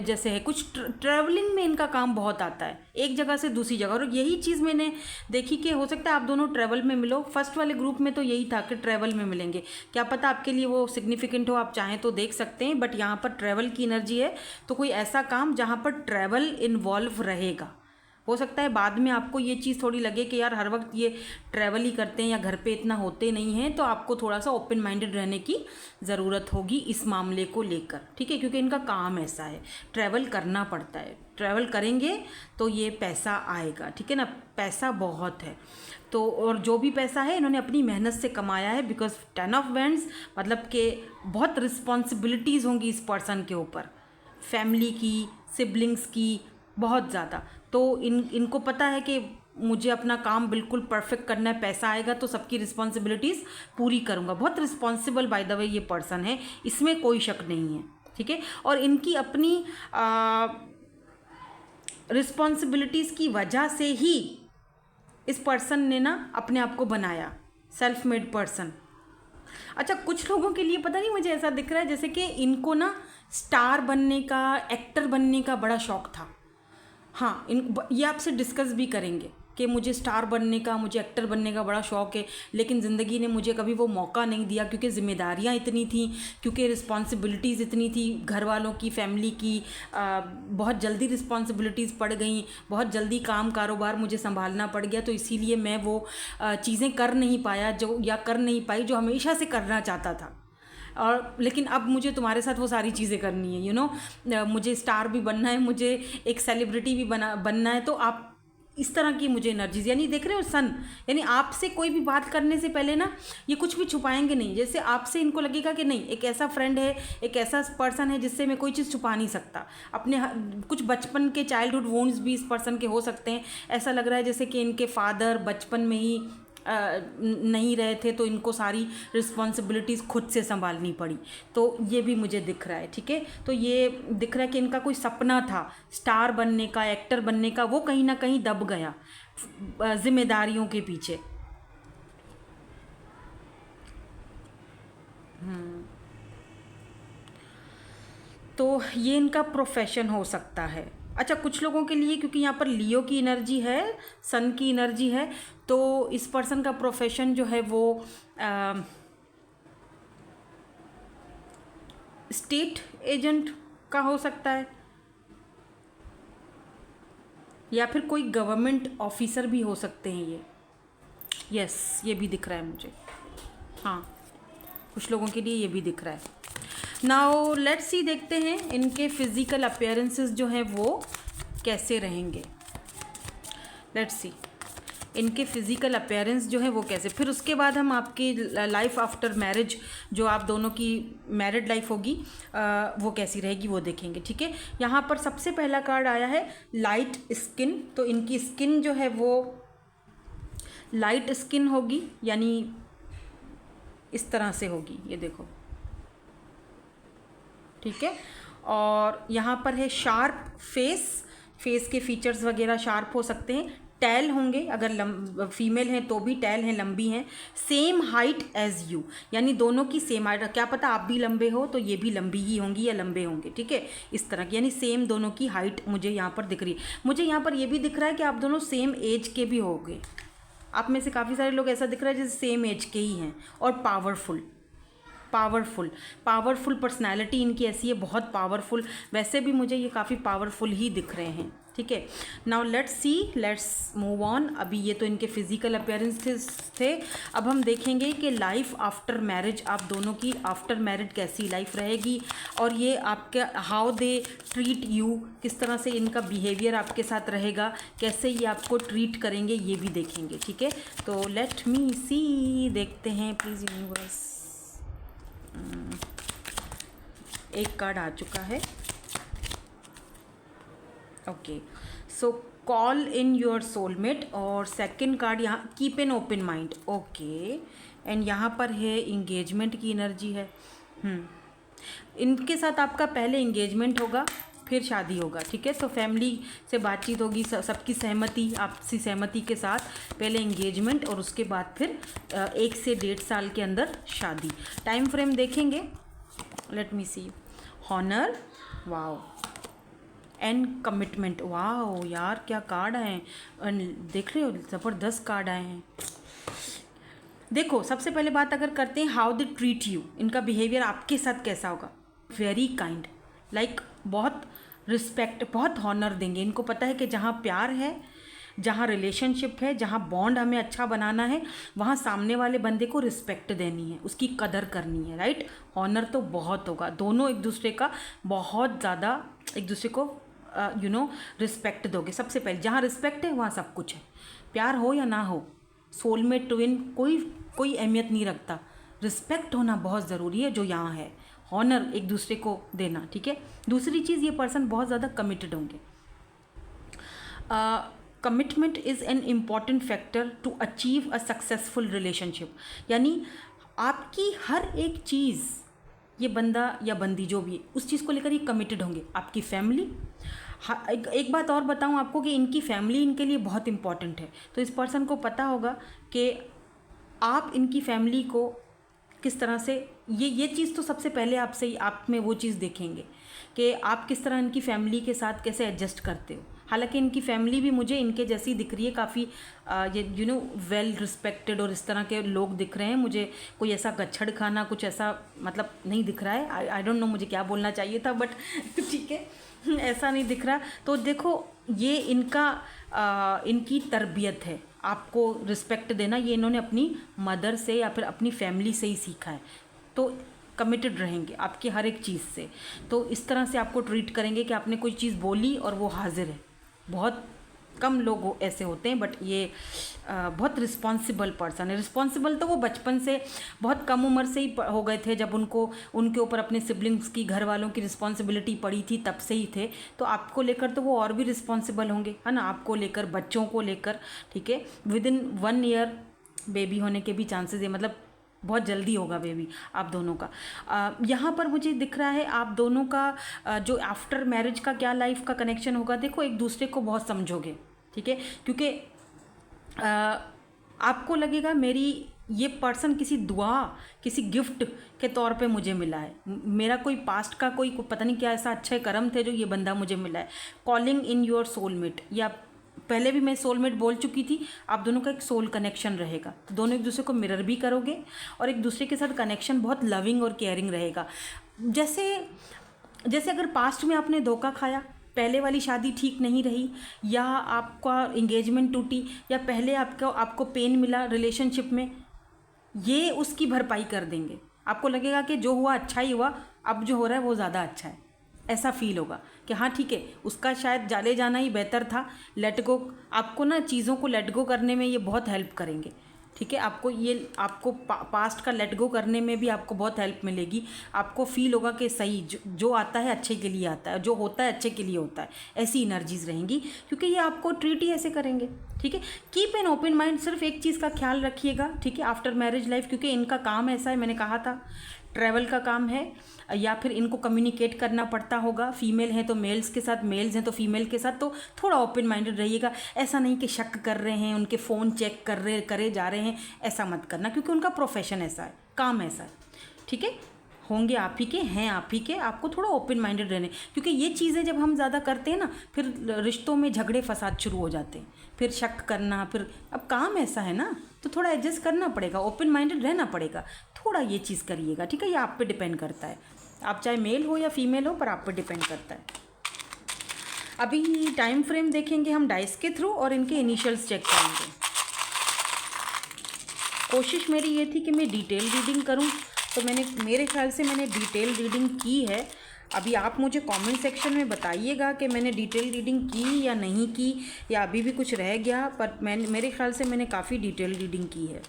जैसे है, कुछ ट्रैवलिंग में इनका काम बहुत आता है, एक जगह से दूसरी जगह। और यही चीज़ मैंने देखी कि हो सकता है आप दोनों ट्रैवल में मिलो। फर्स्ट वाले ग्रुप में तो यही था कि ट्रैवल में मिलेंगे, क्या पता आपके लिए वो सिग्निफिकेंट हो, आप चाहें तो देख सकते हैं, बट यहाँ पर ट्रैवल की एनर्जी है, तो कोई ऐसा काम जहाँ पर ट्रैवल इन्वॉल्व रहेगा। हो सकता है बाद में आपको ये चीज़ थोड़ी लगे कि यार हर वक्त ये ट्रैवल ही करते हैं या घर पे इतना होते नहीं हैं, तो आपको थोड़ा सा ओपन माइंडेड रहने की ज़रूरत होगी इस मामले को लेकर, ठीक है, क्योंकि इनका काम ऐसा है, ट्रैवल करना पड़ता है, ट्रैवल करेंगे तो ये पैसा आएगा, ठीक है ना, पैसा बहुत है। तो और जो भी पैसा है इन्होंने अपनी मेहनत से कमाया है, बिकॉज 10 ऑफ वेंड्स मतलब कि बहुत रिस्पॉन्सिबिलिटीज़ होंगी इस पर्सन के ऊपर, फैमिली की, सिबलिंग्स की, बहुत ज़्यादा। तो इनको पता है कि मुझे अपना काम बिल्कुल परफेक्ट करना है, पैसा आएगा तो सबकी रिस्पॉन्सिबिलिटीज़ पूरी करूँगा। बहुत रिस्पॉन्सिबल बाय द वे ये पर्सन है, इसमें कोई शक नहीं है, ठीक है। और इनकी अपनी रिस्पॉन्सिबिलिटीज़ की वजह से ही इस पर्सन ने ना अपने आप को बनाया, सेल्फ मेड पर्सन। अच्छा, कुछ लोगों के लिए पता नहीं, मुझे ऐसा दिख रहा है जैसे कि इनको ना स्टार बनने का, एक्टर बनने का बड़ा शौक था। हाँ, ये आपसे डिस्कस भी करेंगे कि मुझे स्टार बनने का, मुझे एक्टर बनने का बड़ा शौक़ है, लेकिन ज़िंदगी ने मुझे कभी वो मौका नहीं दिया, क्योंकि ज़िम्मेदारियाँ इतनी थी, क्योंकि रिस्पॉन्सिबिलिटीज़ इतनी थी घर वालों की, फैमिली की। बहुत जल्दी रिस्पॉन्सिबिलिटीज़ पड़ गई, बहुत जल्दी काम कारोबार मुझे संभालना पड़ गया, तो इसीलिए मैं वो चीज़ें कर नहीं पाया कर नहीं पाई जो हमेशा से करना चाहता था। और लेकिन अब मुझे तुम्हारे साथ वो सारी चीज़ें करनी है, मुझे स्टार भी बनना है, मुझे एक सेलिब्रिटी भी बनना है। तो आप इस तरह की मुझे एनर्जीज, यानी देख रहे हो सन, यानी आपसे कोई भी बात करने से पहले ना ये कुछ भी छुपाएंगे नहीं। जैसे आपसे इनको लगेगा कि नहीं, एक ऐसा फ्रेंड है, एक ऐसा पर्सन है जिससे मैं कोई चीज़ छुपा नहीं सकता। अपने कुछ बचपन के चाइल्डहुड वोन्ड्स भी इस पर्सन के हो सकते हैं। ऐसा लग रहा है जैसे कि इनके फादर बचपन में ही नहीं रहे थे, तो इनको सारी रिस्पॉन्सिबिलिटीज़ खुद से संभालनी पड़ी। तो ये भी मुझे दिख रहा है, ठीक है। तो ये दिख रहा है कि इनका कोई सपना था स्टार बनने का, एक्टर बनने का, वो कहीं ना कहीं दब गया जिम्मेदारियों के पीछे। तो ये इनका प्रोफेशन हो सकता है। अच्छा, कुछ लोगों के लिए, क्योंकि यहाँ पर लियो की एनर्जी है, सन की एनर्जी है, तो इस पर्सन का प्रोफेशन जो है वो स्टेट एजेंट का हो सकता है, या फिर कोई गवर्नमेंट ऑफिसर भी हो सकते हैं ये। यस, ये भी दिख रहा है मुझे। हाँ, कुछ लोगों के लिए ये भी दिख रहा है। नाउ लेट्स सी, देखते हैं इनके फिजिकल अपीयरेंसेस जो हैं वो कैसे रहेंगे। लेट्स सी इनके फिजिकल अपीयरेंस जो है वो कैसे, फिर उसके बाद हम आपकी लाइफ आफ्टर मैरिज, जो आप दोनों की मैरिड लाइफ होगी वो कैसी रहेगी वो देखेंगे, ठीक है। यहाँ पर सबसे पहला कार्ड आया है लाइट स्किन। तो इनकी स्किन जो है वो लाइट स्किन होगी, यानी इस तरह से होगी, ये देखो, ठीक है। और यहाँ पर है शार्प फेस के फीचर्स वगैरह शार्प हो सकते हैं। टैल होंगे, अगर फीमेल हैं तो भी टैल हैं, लंबी हैं। सेम हाइट एज यू, यानी दोनों की सेम हाइट, क्या पता आप भी लंबे हो तो ये भी लंबी ही होंगी या लंबे होंगे, ठीक है। इस तरह की, यानी सेम दोनों की हाइट मुझे यहाँ पर दिख रही है। मुझे यहाँ पर ये भी दिख रहा है कि आप दोनों सेम एज के भी होंगे। आप में से काफ़ी सारे लोग ऐसा दिख रहा है जैसे सेम एज के ही हैं। और पावरफुल पर्सनैलिटी इनकी ऐसी है, बहुत पावरफुल। वैसे भी मुझे ये काफ़ी पावरफुल ही दिख रहे हैं, ठीक है। Now let's move on. अभी ये तो इनके फिजिकल अपीयरेंसेस थे। अब हम देखेंगे कि लाइफ आफ्टर मैरिज, आप दोनों की आफ्टर मैरिज कैसी लाइफ रहेगी, और ये आपके हाउ दे ट्रीट यू, किस तरह से इनका बिहेवियर आपके साथ रहेगा, कैसे ये आपको ट्रीट करेंगे, ये भी देखेंगे, ठीक है। तो लेट मी सी, देखते हैं प्लीज़ यूनिवर्स। एक कार्ड आ चुका है, okay. So call in your soulmate, और सेकंड कार्ड यहाँ keep an open mind, okay. And यहाँ पर है इंगेजमेंट की एनर्जी है। इनके साथ आपका पहले इंगेजमेंट होगा, फिर शादी होगा, ठीक है। तो फैमिली से बातचीत होगी, सबकी सहमति, आपसी सहमति के साथ पहले इंगेजमेंट, और उसके बाद फिर 1 से 1.5 साल के अंदर शादी। टाइम फ्रेम देखेंगे, let me see. Honour, wow, and commitment, wow यार क्या कार्ड आए हैं, देख रहे हो, ज़बरदस्त कार्ड आए हैं। देखो, सबसे पहले बात अगर करते हैं हाउ दे ट्रीट यू, इनका बिहेवियर आपके साथ कैसा होगा। वेरी काइंड, लाइक बहुत रिस्पेक्ट, बहुत हॉनर देंगे। इनको पता है कि जहाँ प्यार है, जहाँ रिलेशनशिप है, जहाँ बॉन्ड हमें अच्छा बनाना है, वहाँ सामने वाले बंदे को रिस्पेक्ट देनी है, उसकी कदर करनी है, राइट। ऑनर तो बहुत होगा, दोनों एक दूसरे का बहुत ज़्यादा, एक दूसरे को रिस्पेक्ट दोगे। सबसे पहले जहाँ रिस्पेक्ट है वहाँ सब कुछ है। प्यार हो या ना हो, सोलमेट, ट्विन, कोई अहमियत नहीं रखता। रिस्पेक्ट होना बहुत ज़रूरी है, जो यहाँ है। हॉनर एक दूसरे को देना, ठीक है। दूसरी चीज़, ये पर्सन बहुत ज़्यादा कमिटेड होंगे। Commitment is an important factor to achieve a successful relationship, यानी आपकी हर एक चीज़, ये बंदा या बंदी जो भी है, उस चीज़ को लेकर ये कमिटेड होंगे। आपकी फैमिली, एक बात और बताऊं आपको कि इनकी फैमिली इनके लिए बहुत इंपॉर्टेंट है। तो इस पर्सन को पता होगा कि आप इनकी फैमिली को किस तरह से, ये चीज़ तो सबसे पहले आपसे, आप में वो चीज़ देखेंगे कि आप किस तरह इनकी फैमिली के साथ कैसे एडजस्ट करते हो। हालांकि इनकी फैमिली भी मुझे इनके जैसी दिख रही है, काफ़ी ये वेल रिस्पेक्टेड और इस तरह के लोग दिख रहे हैं मुझे। कोई ऐसा गच्छड़ खाना कुछ ऐसा मतलब नहीं दिख रहा है। आई डोंट नो मुझे क्या बोलना चाहिए था, बट ठीक है, ऐसा नहीं दिख रहा। तो देखो ये इनकी तरबियत है, आपको रिस्पेक्ट देना, ये इन्होंने अपनी मदर से या फिर अपनी फैमिली से ही सीखा है। तो कमिटेड रहेंगे आपकी हर एक चीज़ से, तो इस तरह से आपको ट्रीट करेंगे कि आपने कोई चीज़ बोली और वो हाजिर है। बहुत कम लोग ऐसे होते हैं, बट ये बहुत रिस्पॉन्सिबल पर्सन है। रिस्पॉन्सिबल तो वो बचपन से बहुत कम उम्र से ही हो गए थे, जब उनके ऊपर अपने सिबलिंग्स की, घर वालों की रिस्पॉन्सिबिलिटी पड़ी थी, तब से ही थे। तो आपको लेकर तो वो और भी रिस्पॉन्सिबल होंगे, है ना, आपको लेकर, बच्चों को लेकर, ठीक है। विदिन 1 ईयर बेबी होने के भी चांसेस है, मतलब बहुत जल्दी होगा बेबी आप दोनों का। यहाँ पर मुझे दिख रहा है आप दोनों का जो आफ्टर मैरिज का क्या लाइफ का कनेक्शन होगा। देखो एक दूसरे को बहुत समझोगे, ठीक है, क्योंकि आपको लगेगा मेरी ये पर्सन किसी दुआ, किसी गिफ्ट के तौर पे मुझे मिला है, मेरा कोई पास्ट का कोई पता नहीं क्या ऐसा अच्छे कर्म थे जो ये बंदा मुझे मिला है। कॉलिंग इन योर सोलमेट, या पहले भी मैं सोलमेट बोल चुकी थी, आप दोनों का एक सोल कनेक्शन रहेगा। तो दोनों एक दूसरे को मिरर भी करोगे और एक दूसरे के साथ कनेक्शन बहुत लविंग और केयरिंग रहेगा। जैसे अगर पास्ट में आपने धोखा खाया, पहले वाली शादी ठीक नहीं रही, या आपका इंगेजमेंट टूटी, या पहले आपको पेन मिला रिलेशनशिप में, ये उसकी भरपाई कर देंगे। आपको लगेगा कि जो हुआ अच्छा ही हुआ, अब जो हो रहा है वो ज़्यादा अच्छा है। ऐसा फील होगा कि हाँ ठीक है, उसका शायद जाले जाना ही बेहतर था। लेट गो, आपको ना चीज़ों को लेट गो करने में ये बहुत हेल्प करेंगे, ठीक है। आपको पास्ट का लेट गो करने में भी आपको बहुत हेल्प मिलेगी। आपको फील होगा कि सही जो आता है अच्छे के लिए आता है, जो होता है अच्छे के लिए होता है, ऐसी एनर्जीज रहेंगी, क्योंकि ये आपको ट्रीट ही ऐसे करेंगे, ठीक है। कीप एन ओपन माइंड, सिर्फ एक चीज़ का ख्याल रखिएगा, ठीक है, आफ्टर मैरिज लाइफ, क्योंकि इनका काम ऐसा है, मैंने कहा था ट्रैवल का काम है, या फिर इनको कम्युनिकेट करना पड़ता होगा। फीमेल हैं तो मेल्स के साथ, मेल्स हैं तो फीमेल के साथ, तो थोड़ा ओपन माइंडेड रहिएगा। ऐसा नहीं कि शक कर रहे हैं, उनके फ़ोन चेक करे जा रहे हैं, ऐसा मत करना, क्योंकि उनका प्रोफेशन ऐसा है, काम ऐसा है, ठीक है। होंगे आप ही के, हैं आप ही के, आपको थोड़ा ओपन माइंडेड रहने, क्योंकि ये चीज़ें जब हम ज़्यादा करते हैं ना, फिर रिश्तों में झगड़े फसाद शुरू हो जाते हैं, फिर शक करना, फिर अब काम ऐसा है ना, तो थोड़ा एडजस्ट करना पड़ेगा, ओपन माइंडेड रहना पड़ेगा, थोड़ा ये चीज़ करिएगा, ठीक है। ये आप पे डिपेंड करता है, आप चाहे मेल हो या फीमेल हो, पर आप पे डिपेंड करता है। अभी टाइम फ्रेम देखेंगे हम डाइस के थ्रू और इनके इनिशियल्स चेक करेंगे। कोशिश मेरी ये थी कि मैं डिटेल रीडिंग करूं, तो मेरे ख्याल से मैंने डिटेल रीडिंग की है। अभी आप मुझे कमेंट सेक्शन में बताइएगा कि मैंने डिटेल रीडिंग की या नहीं की, या अभी भी कुछ रह गया, पर मेरे ख्याल से मैंने काफ़ी डिटेल रीडिंग की है,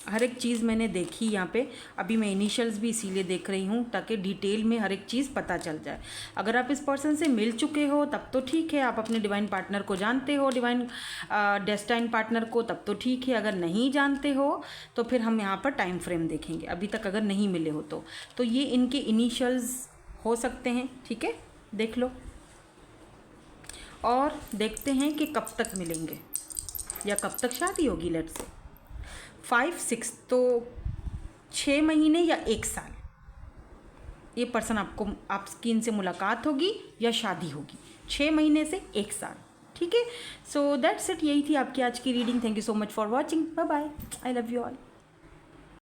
हर एक चीज़ मैंने देखी यहाँ पे। अभी मैं इनिशियल्स भी इसीलिए देख रही हूँ ताकि डिटेल में हर एक चीज़ पता चल जाए। अगर आप इस पर्सन से मिल चुके हो तब तो ठीक है, आप अपने डिवाइन पार्टनर को जानते हो, डिवाइन डेस्टाइन पार्टनर को, तब तो ठीक है। अगर नहीं जानते हो तो फिर हम यहाँ पर टाइम फ्रेम देखेंगे, अभी तक अगर नहीं मिले हो तो ये इनके इनिशियल्स हो सकते हैं, ठीक है, देख लो। और देखते हैं कि कब तक मिलेंगे या कब तक शादी होगी। लेट्स से 5-6, तो 6 महीने या 1 साल ये पर्सन आपकी इनसे मुलाकात होगी या शादी होगी, 6 महीने से 1 साल, ठीक है। सो दैट्स इट, यही थी आपकी आज की reading. Thank you so much for watching, bye bye, I love you all.